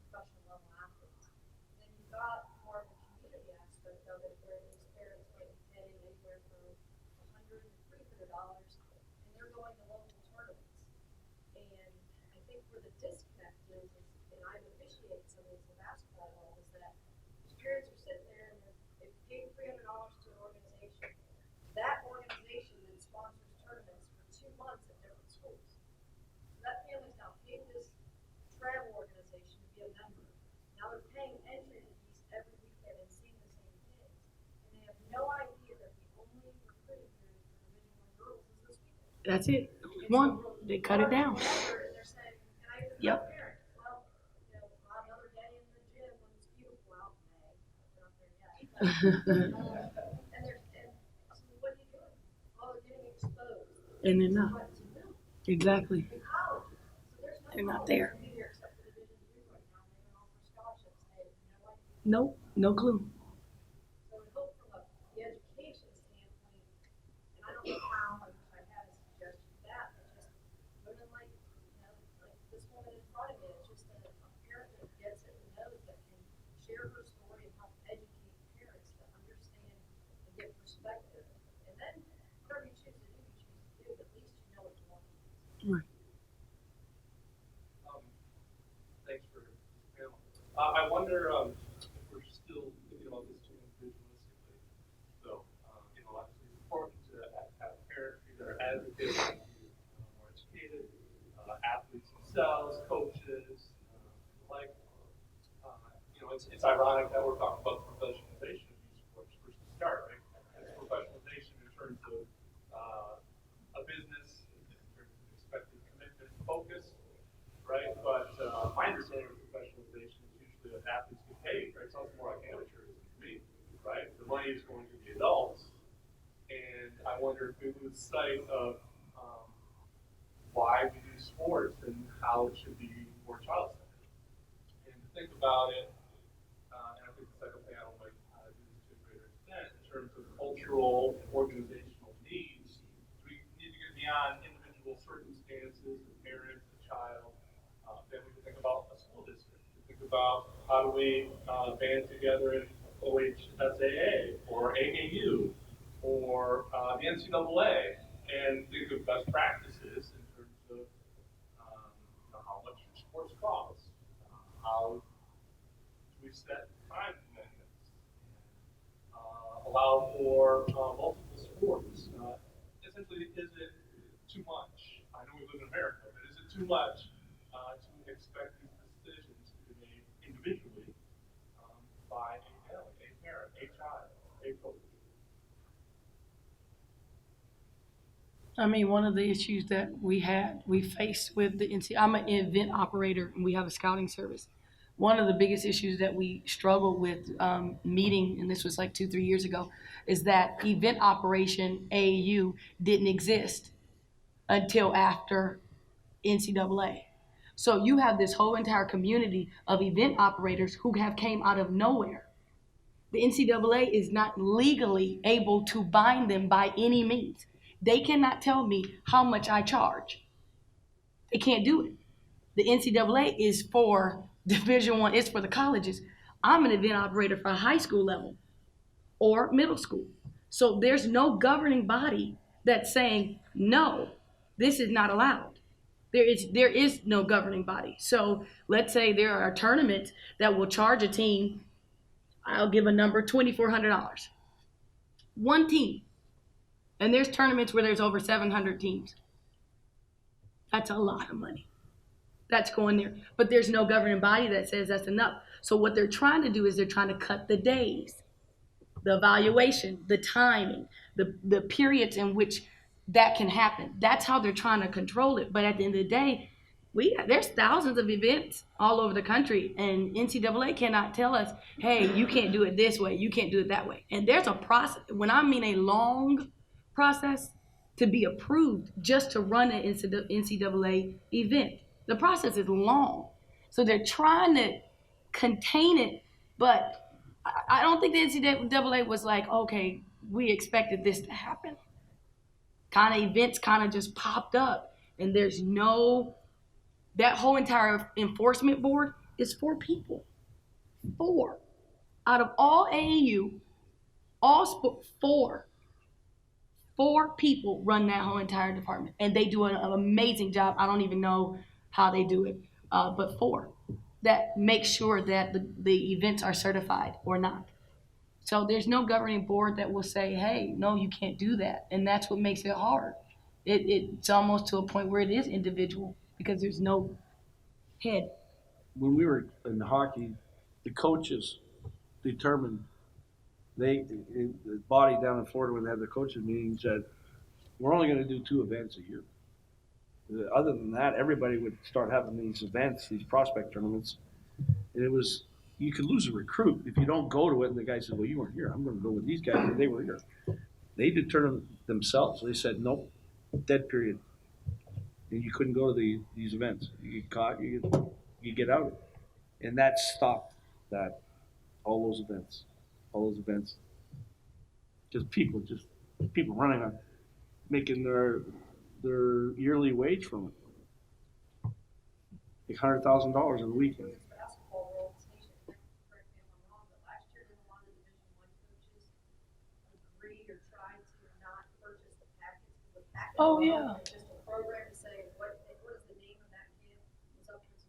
professional level athletes. Then you've got more of a community aspect of it where these parents might be paying anywhere from $100 to $300, and they're going to local tournaments. And I think where the disconnect is, and I've officiated some of these in basketball halls, is that these parents are sitting there and they've paid $300 to an organization. That organization then sponsors tournaments for 2 months at different schools. So that family's now paid this travel organization to be a member. Now they're paying entry fees every weekend and seeing the same kids. And they have no idea that the only recruiting period for Division I girls is this weekend. That's it. One, they cut it down. And they're saying, can I get Yep. a parent? Well, you know, another day in the gym when it's beautiful out in May. We're not there yet. And so what are you doing? Well, they're getting exposed. And they're not. What to do Exactly. in college. So there's no They're not college there. here except for Division II right now. They don't offer scholarships. They have no idea. Nope, no clue. So I hope from the education standpoint, and I don't know how, I wish I had a suggestion for that, but just women like, you know, like this woman in front of me, it's just a parent that gets it and knows that can share her story and help educate parents to understand and get perspective. And then whatever you choose to do, but at least you know what you want. Right. Thanks for this panel. I wonder if we're still thinking about this too individualistically. So, obviously it's important to have parents that are advocates, more educated, athletes themselves, coaches, it's ironic that we're talking about the professionalization of these sports first to start, right? It's professionalization in terms of a business, in terms of expected commitment and focus, right? But my understanding of professionalization is usually that athletes get paid, right? It sounds more like amateurism to me, right? The money is going to the adults. And I wonder if we lose sight of why we do sports and how it should be more child-centered. And to think about it, and I think the second panel might do this to a greater extent, in terms of cultural and organizational needs, we need to get beyond individual circumstances, the parent, the child. Then we can think about a school district. We think about how do we band together in OHSAA or AAU or the NCAA and think of best practices in terms of how much your sports costs, how do we set time commitments, allow for multiple sports. Essentially, is it too much? I know we live in America, but is it too much to expect these decisions to be made individually by a parent, a child, a coach? I mean, one of the issues that we faced with the NC, I'm an event operator and we have a scouting service. One of the biggest issues that we struggled with meeting, and this was like 2-3 years ago, is that event operation AAU didn't exist until after NCAA. So you have this whole entire community of event operators who have came out of nowhere. The NCAA is not legally able to bind them by any means. They cannot tell me how much I charge. They can't do it. The NCAA is for Division I, it's for the colleges. I'm an event operator for a high school level or middle school. So there's no governing body that's saying, no, this is not allowed. There is no governing body. So let's say there are tournaments that will charge a team, I'll give a number, $2,400. One team. And there's tournaments where there's over 700 teams. That's a lot of money. That's going there. But there's no governing body that says that's enough. So what they're trying to do is they're trying to cut the days. the evaluation, the timing, the periods in which that can happen. That's how they're trying to control it. But at the end of the day, there's thousands of events all over the country, and NCAA cannot tell us, hey, you can't do it this way, you can't do it that way. And there's a process. When I mean a long process to be approved just to run an NCAA event, the process is long. So they're trying to contain it, but I don't think the NCAA was like, okay, we expected this to happen. Kind of events kind of just popped up, and that whole entire enforcement board is 4 people. 4 out of all AAU, all sport, 4 people run that whole entire department, and they do an amazing job. I don't even know how they do it, but 4 that make sure that the events are certified or not. So there's no governing board that will say, hey, no, you can't do that. And that's what makes it hard. It's almost to a point where it is individual because there's no head. When we were in hockey, the coaches determined, the body down in Florida when they had the coaches meeting said, we're only going to do 2 events a year. Other than that, everybody would start having these events, these prospect tournaments. And it was, you could lose a recruit if you don't go to it. And the guy said, well, you weren't here. I'm going to go with these guys, and they were here. They determined themselves. They said, nope, dead period. And you couldn't go to these events. You get caught, you get out. And that stopped all those events. Because people running on making their yearly wage from it. Like $100,000 in a weekend. Oh, yeah. Just a program to say, what is the name of that kid? It's upwards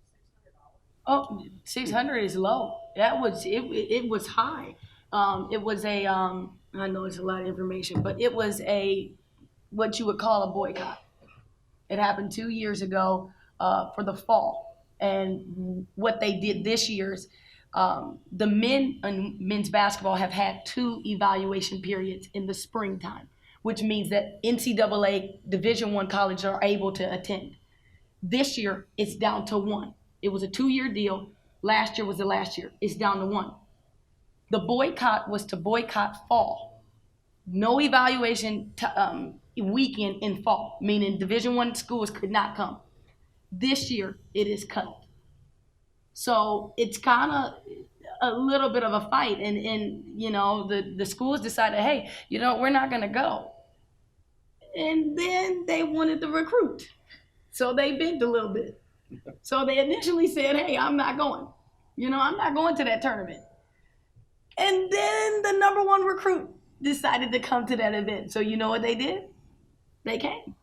of $600. Oh, 600 is low. That was, it was high. It was a, I know it's a lot of information, but it was what you would call a boycott. It happened 2 years ago for the fall. And what they did this year's, the men and men's basketball have had 2 evaluation periods in the springtime, which means that NCAA Division I colleges are able to attend. This year, it's down to 1. It was a 2-year deal. Last year was the last year. It's down to 1. The boycott was to boycott fall. No evaluation weekend in fall, meaning Division I schools could not come. This year, it is cut. So it's kind of a little bit of a fight. And you know, the schools decided, hey, you know, we're not going to go. And then they wanted to recruit. So they begged a little bit. So they initially said, hey, I'm not going. You know, I'm not going to that tournament. And then the number 1 recruit decided to come to that event. So you know what they did? They came.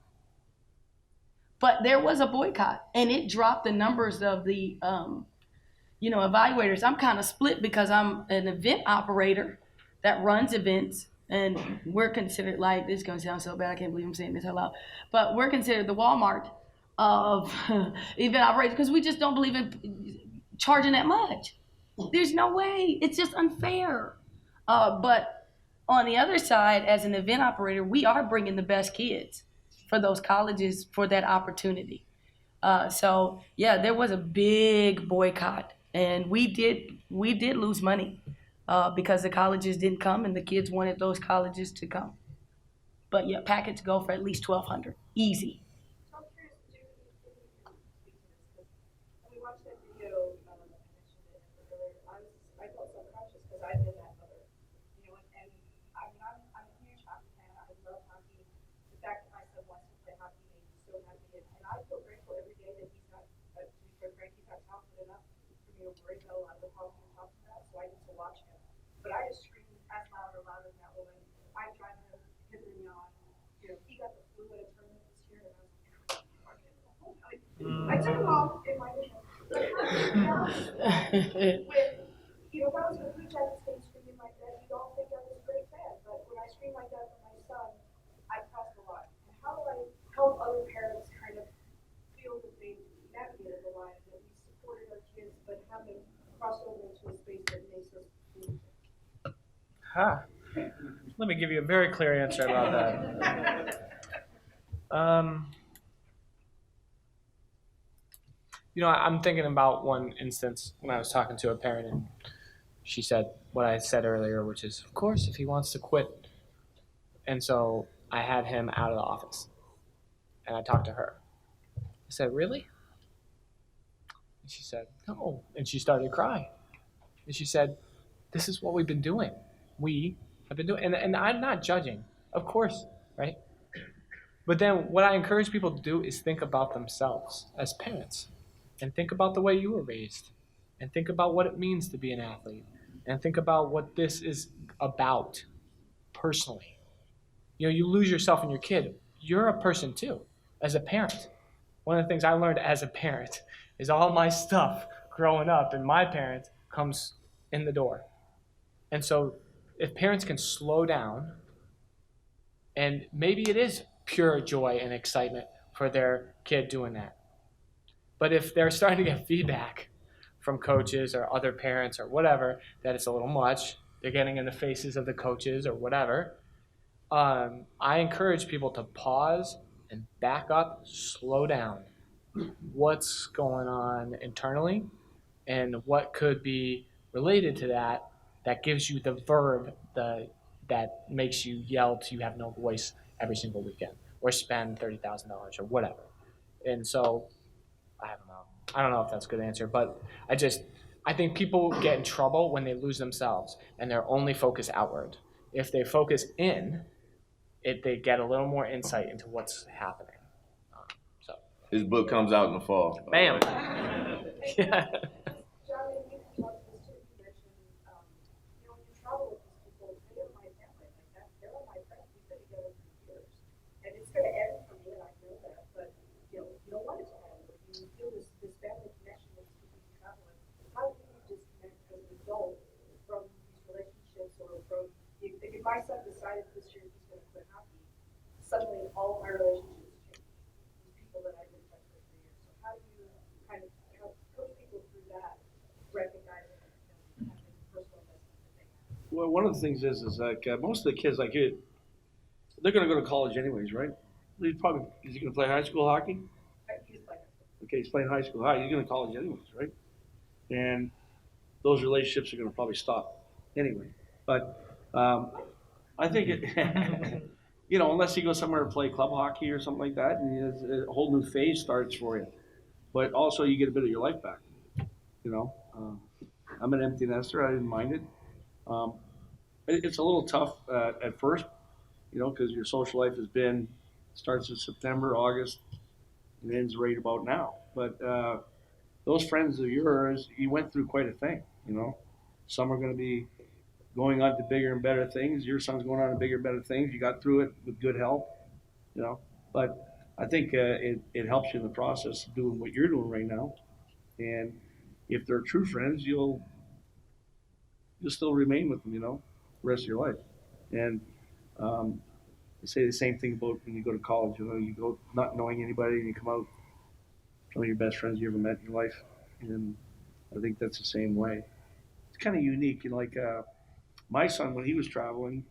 But there was a boycott, and it dropped the numbers of the, evaluators. I'm kind of split because I'm an event operator that runs events, and we're considered, like, this is going to sound so bad, I can't believe I'm saying this out loud, but we're considered the Walmart of event operators because we just don't believe in charging that much. There's no way. It's just unfair. But on the other side, as an event operator, we are bringing the best kids for those colleges for that opportunity. So yeah, there was a big boycott, and we did lose money because the colleges didn't come and the kids wanted those colleges to come. But yeah, packets go for at least $1,200, easy. So I'm curious, when we watched that video, I mentioned it earlier, I felt subconscious because I've been that mother, and I mean, I'm a huge hockey fan. I love hockey. The fact that my son wants to play hockey makes me so happy, and I feel grateful every day that he's not, to be fair, Frank, he's not talented enough for me to worry about a lot of the problems we're talking about, so I get to watch him. But I just scream as loud or louder than that woman. I drive him hither and yon. He got the flu at a tournament this year, and I was like, I took him off in my vision. If I was in a Blue Jackets game screaming like that, you'd all think I was a great fan. But when I scream like that for my son, I crossed the line. And how do I help other parents kind of feel that they navigated the line, that we supported our kids, but haven't crossed over into a space that makes us feel? Let me give you a very clear answer about that. You know, I'm thinking about one instance when I was talking to a parent, and she said what I said earlier, which is, of course, if he wants to quit. And so I had him out of the office, and I talked to her. I said, really? And she said, no. And she started crying. And she said, this is what we've been doing. We have been doing, and I'm not judging, of course, right? But then what I encourage people to do is think about themselves as parents, and think about the way you were raised, and think about what it means to be an athlete, and think about what this is about personally. You know, you lose yourself in your kid. You're a person too, as a parent. One of the things I learned as a parent is all my stuff growing up and my parents comes in the door. And so if parents can slow down, and maybe it is pure joy and excitement for their kid doing that. But if they're starting to get feedback from coaches or other parents or whatever, that it's a little much, they're getting in the faces of the coaches or whatever, I encourage people to pause and back up, slow down. What's going on internally and what could be related to that that gives you the verb that makes you yell till you have no voice every single weekend or spend $30,000 or whatever. And so I don't know if that's a good answer, but I think people get in trouble when they lose themselves and they're only focused outward. If they focus in, they get a little more insight into what's happening. His book comes out in the fall. Bam. Yeah. John, maybe you can talk to this too. You mentioned, you know, when you travel with these people, they are my family like that. They're my friends. We've been together for years. And it's going to end for me, and I know that. But, you know, you don't want it to end. But you feel this family connection with these people you travel with. How do you disconnect as an adult from these relationships or from, if my son decided this year he's going to quit hockey, suddenly all of my relationships change. These people that I've been friends with for years. So how do you kind of help coach people through that, recognizing and having personal investment that they have? Well, one of the things is like most of the kids like you, they're going to go to college anyways, right? Is he going to play high school hockey? He's playing. Okay, he's playing high school hockey. He's going to college anyways, right? And those relationships are going to probably stop anyway. But I think it, you know, unless you go somewhere to play club hockey or something like that, and a whole new phase starts for you. But also you get a bit of your life back. You know, I'm an empty nester. I didn't mind it. It's a little tough at first, you know, because your social life starts in September, August, and ends right about now. But those friends of yours, you went through quite a thing, you know. Some are going to be going on to bigger and better things. Your son's going on to bigger and better things. You got through it with good help, you know. But I think it helps you in the process of doing what you're doing right now. And if they're true friends, you'll still remain with them, you know, the rest of your life. And I say the same thing about when you go to college. You know, you go not knowing anybody, and you come out some of your best friends you ever met in your life. And I think that's the same way. It's kind of unique. You know, like my son, when he was traveling,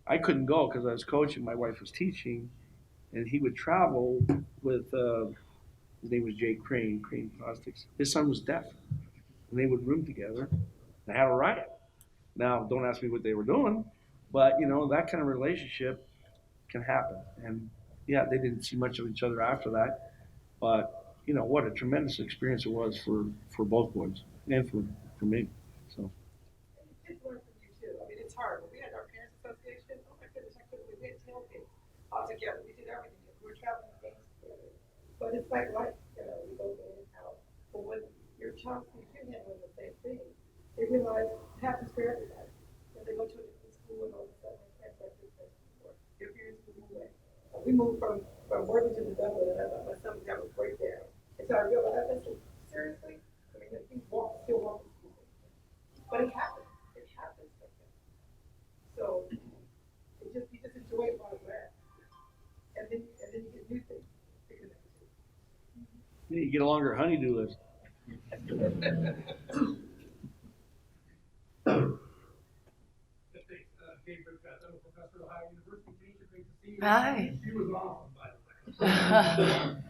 I couldn't go because I was coaching. My wife was teaching, and he would travel with. His name was Jake Crane Plastics. His son was deaf, and they would room together and have a riot. Now, don't ask me what they were doing, but you know that kind of relationship can happen. And yeah, they didn't see much of each other after that, but you know what a tremendous experience it was for both boys and for me. So. Kids learn from you too. I mean, it's hard. When we had our parents' association, oh my goodness, we had tailgates all together. We did everything. We were traveling games together. But it's like life, you know, we go in and out. But when your child sees you handling the same thing, they realize it happens for everybody. When they go to a different school and all of a sudden they can't like this person before. Your parents move away. We moved from Worthington to Dublin, and I thought my son would have a breakdown. And so I realized, I said, seriously? I mean, he still walks to school. But it happens. It happens like that. So you just enjoy it while it's there. And then you get new things. Yeah, you get a longer honeydew list. Hey, I'm a Hi. She was awesome, by the way. I'm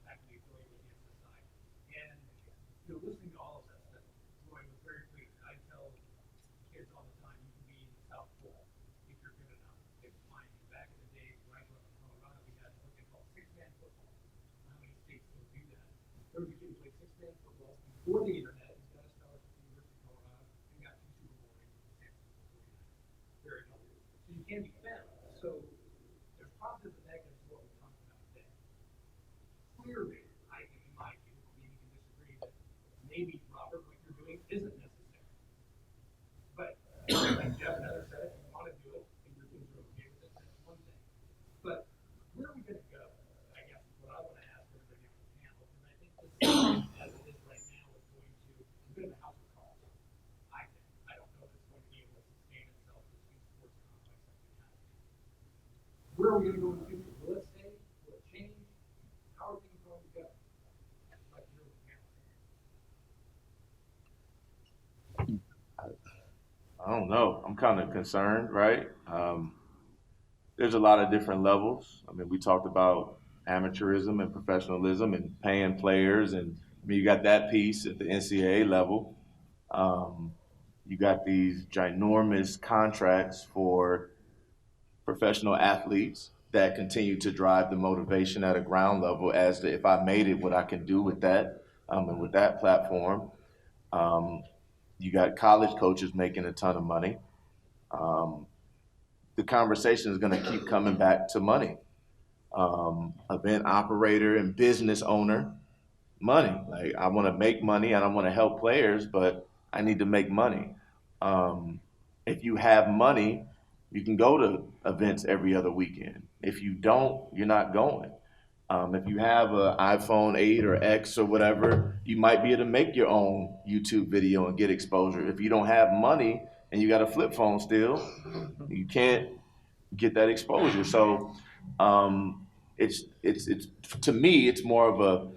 actually affiliated with the SSI. And, listening to all of that stuff, Roy was very pleased. I tell kids all the time, you can be in the South Pole if you're good enough. They find you. Back in the days when I grew up in Colorado, we had what they call six-man football. How many states still do that? There was a kid who played six-man football before the internet. He's got a scholarship to the University of Colorado and got 2 Super Bowl rings with the San Francisco 49ers. Very healthy. So you can be found. So there's positives and negatives to what we're talking about today. Clearly, I think in my view, maybe you can disagree, that maybe, Robert, what you're doing isn't necessary. But like Jeff and others said, if you want to do it and your kids are okay with it, that's one thing. But where are we going to go? I guess is what I want to ask everybody on the panel. And I think this as it is right now is going to a bit of a house of cards. I think. I don't know if it's going to be able to sustain itself as a sports complex like we have. Where are we going to go in the future? Will it stay? Will it change? How are things going to go? Like your panel. I don't know. I'm kind of concerned, right? There's a lot of different levels. I mean, we talked about amateurism and professionalism and paying players, and I mean, you got that piece at the NCAA level. You got these ginormous contracts for professional athletes that continue to drive the motivation at a ground level as to if I made it, what I can do with that, and with that platform. You got college coaches making a ton of money. The conversation is going to keep coming back to money. Event operator and business owner, money. Like, I want to make money and I want to help players, but I need to make money. If you have money, you can go to events every other weekend. If you don't, you're not going. If you have an iPhone 8 or X or whatever, you might be able to make your own YouTube video and get exposure. If you don't have money and you got a flip phone still, you can't get that exposure. So it's to me, it's more of a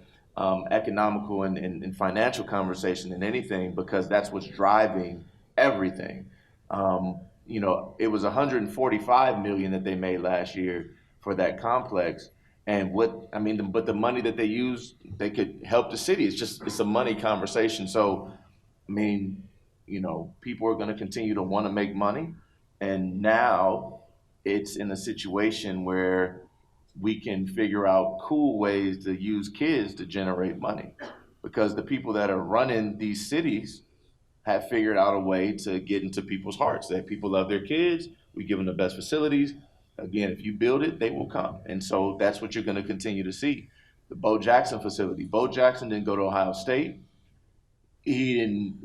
economical and financial conversation than anything, because that's what's driving everything. It was 145 million that they made last year for that complex. And but the money that they use, they could help the city. It's a money conversation. So, I mean, people are going to continue to want to make money. And now it's in a situation where we can figure out cool ways to use kids to generate money, because the people that are running these cities have figured out a way to get into people's hearts. That people love their kids. We give them the best facilities. Again, if you build it, they will come. And so that's what you're going to continue to see. The Bo Jackson facility. Bo Jackson didn't go to Ohio State. He didn't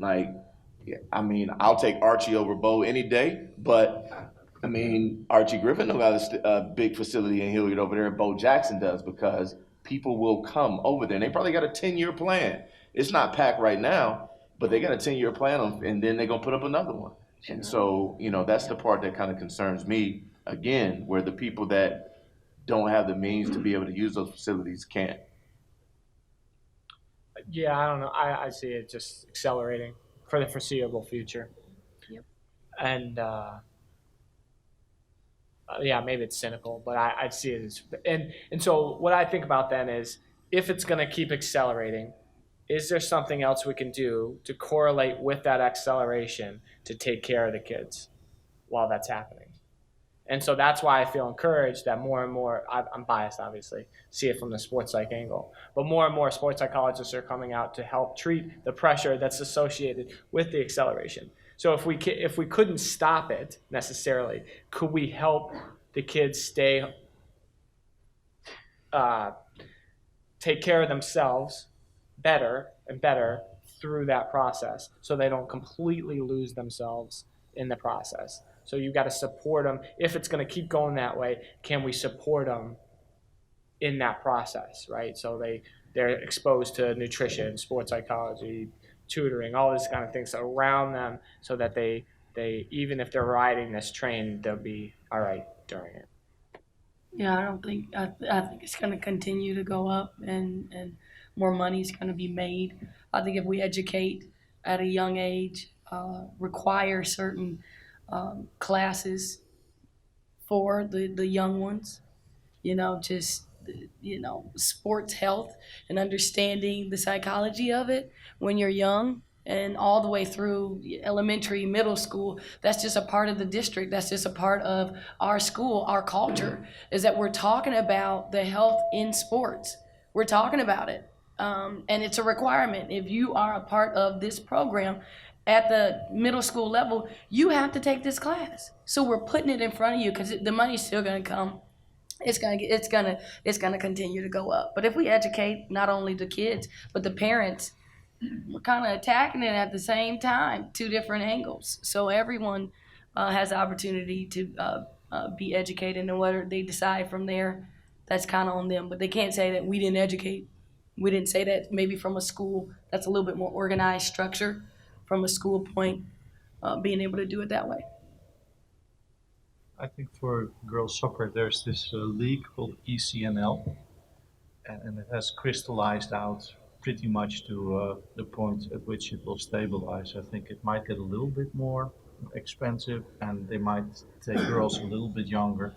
I'll take Archie over Bo any day, but Archie Griffin don't got a big facility in Hilliard over there. Bo Jackson does, because people will come over there. And they probably got a 10-year plan. It's not packed right now, but they got a 10-year plan, and then they're going to put up another one. And so, that's the part that kind of concerns me, again, where the people that don't have the means to be able to use those facilities can't. Yeah, I don't know. I see it just accelerating for the foreseeable future. Yep. And yeah, maybe it's cynical, but I see it as, and so what I think about then is, if it's going to keep accelerating, is there something else we can do to correlate with that acceleration to take care of the kids while that's happening? And so that's why I feel encouraged that more and more, I'm biased obviously, see it from the sports psych angle, but more and more sports psychologists are coming out to help treat the pressure that's associated with the acceleration. So if we couldn't stop it necessarily, could we help the kids stay, take care of themselves better and better through that process, so they don't completely lose themselves in the process? So you've got to support them. If it's going to keep going that way, can we support them in that process, right? So they're exposed to nutrition, sports psychology, tutoring, all these kind of things around them, so that they even if they're riding this train, they'll be all right during it. Yeah, I think it's going to continue to go up, and more money is going to be made. I think if we educate at a young age, require certain classes for the young ones, just, sports health and understanding the psychology of it when you're young and all the way through elementary, middle school. That's just a part of the district. That's just a part of our school, our culture, is that we're talking about the health in sports. We're talking about it. And it's a requirement. If you are a part of this program at the middle school level, you have to take this class. So we're putting it in front of you because the money's still going to come. It's gonna continue to go up. But if we educate not only the kids but the parents, we're kind of attacking it at the same time, two different angles. So everyone has the opportunity to be educated, and whether they decide from there, that's kind of on them. But they can't say that we didn't educate. We didn't say that maybe from a school that's a little bit more organized structure, from a school point, being able to do it that way. I think for girls soccer, there's this league called ECNL, and it has crystallized out pretty much to the point at which it will stabilize. I think it might get a little bit more expensive, and they might take girls a little bit younger,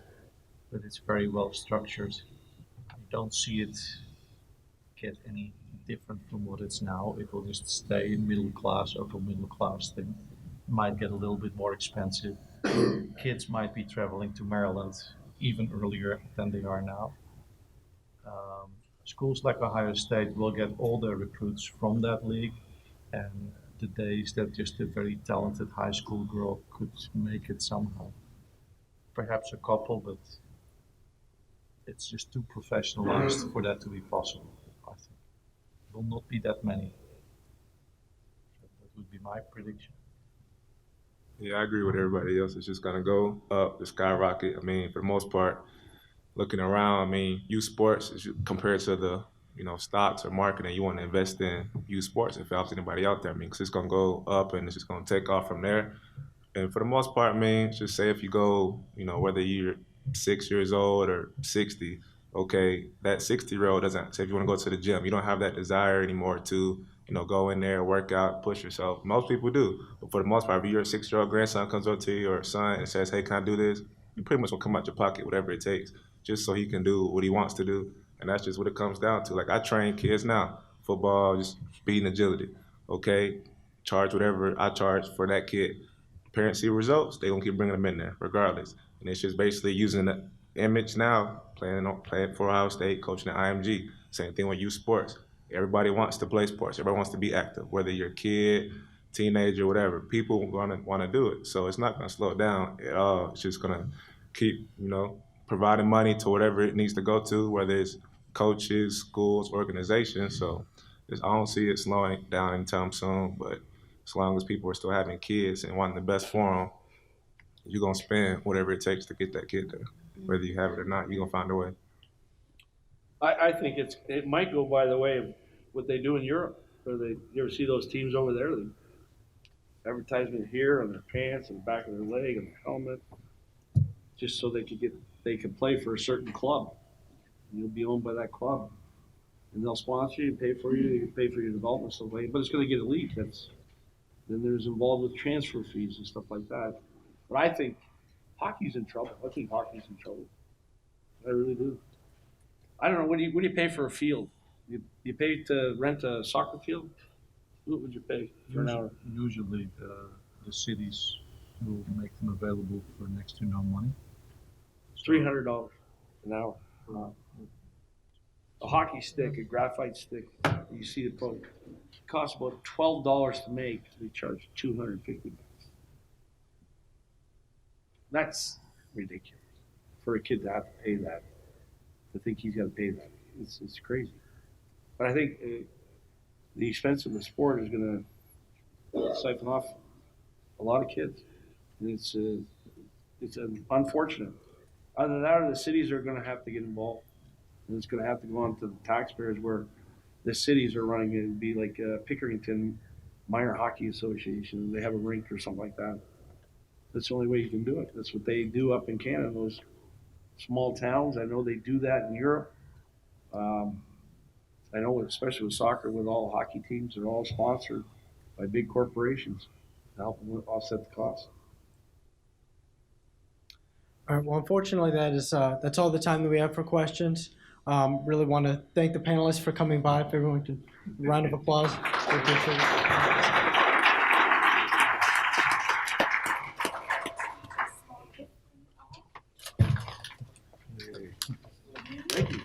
but it's very well structured. I don't see it get any different from what it's now. It will just stay middle class, upper middle class thing. Might get a little bit more expensive. Kids might be traveling to Maryland even earlier than they are now. Schools like Ohio State will get all their recruits from that league, and the days that just a very talented high school girl could make it somehow. Perhaps a couple, but it's just too professionalized for that to be possible, I think. Will not be that many. That would be my prediction. Yeah, I agree with everybody else. It's just gonna go up, the skyrocket. I mean, for the most part, looking around, I mean, youth sports is compared to the stocks or marketing, you want to invest in youth sports if it helps anybody out there. I mean, because it's gonna go up and it's just gonna take off from there. And for the most part, I mean, just say if you go, whether you're 6 years old or 60, okay, that 60-year-old doesn't say if you want to go to the gym, you don't have that desire anymore to go in there, work out, push yourself. Most people do, but for the most part, if your 6-year-old grandson comes up to you or son and says, "Hey, can I do this?" You pretty much will come out your pocket, whatever it takes, just so he can do what he wants to do. And that's just what it comes down to. Like, I train kids now, football, just speed and agility. Okay, charge whatever I charge for that kid. Parents see results, they gonna keep bringing them in there regardless. And it's just basically using the image now, playing for Ohio State, coaching at IMG. Same thing with youth sports. Everybody wants to play sports. Everybody wants to be active, whether you're a kid, teenager, whatever. People want to do it. So it's not going to slow it down at all. It's just going to keep, providing money to whatever it needs to go to, whether it's coaches, schools, organizations. So I don't see it slowing down anytime soon. But as long as people are still having kids and wanting the best for them, you're going to spend whatever it takes to get that kid there. Whether you have it or not, you're going to find a way. I think it might go by the way of what they do in Europe. You ever see those teams over there? The advertisement here on their pants and the back of their leg and their helmet, just so they can play for a certain club. And you'll be owned by that club, and they'll sponsor you, pay for you, you pay for your development stuff like that. But it's going to get elite. Then there's involved with transfer fees and stuff like that. But I think hockey's in trouble. I think hockey's in trouble. I really do. I don't know. What do you pay for a field? You pay to rent a soccer field? What would you pay for an hour? Usually the cities will make them available for next to no money. $300 an hour. A hockey stick, a graphite stick, you see the post, costs about $12 to make. They charge $250. That's ridiculous for a kid to have to pay that. To think he's got to pay that, it's crazy. But I think the expense of the sport is going to siphon off a lot of kids, and it's unfortunate. Either that or the cities are going to have to get involved, and it's going to have to go on to the taxpayers, where the cities are running it. It'd be like Pickerington Minor Hockey Association. They have a rink or something like that. That's the only way you can do it. That's what they do up in Canada, those small towns. I know they do that in Europe. I know, especially with soccer, with all hockey teams, they're all sponsored by big corporations to help them offset the cost. All right, well, unfortunately, that's all the time that we have for questions. Really want to thank the panelists for coming by. If everyone can, round of applause. We appreciate it. Thank you.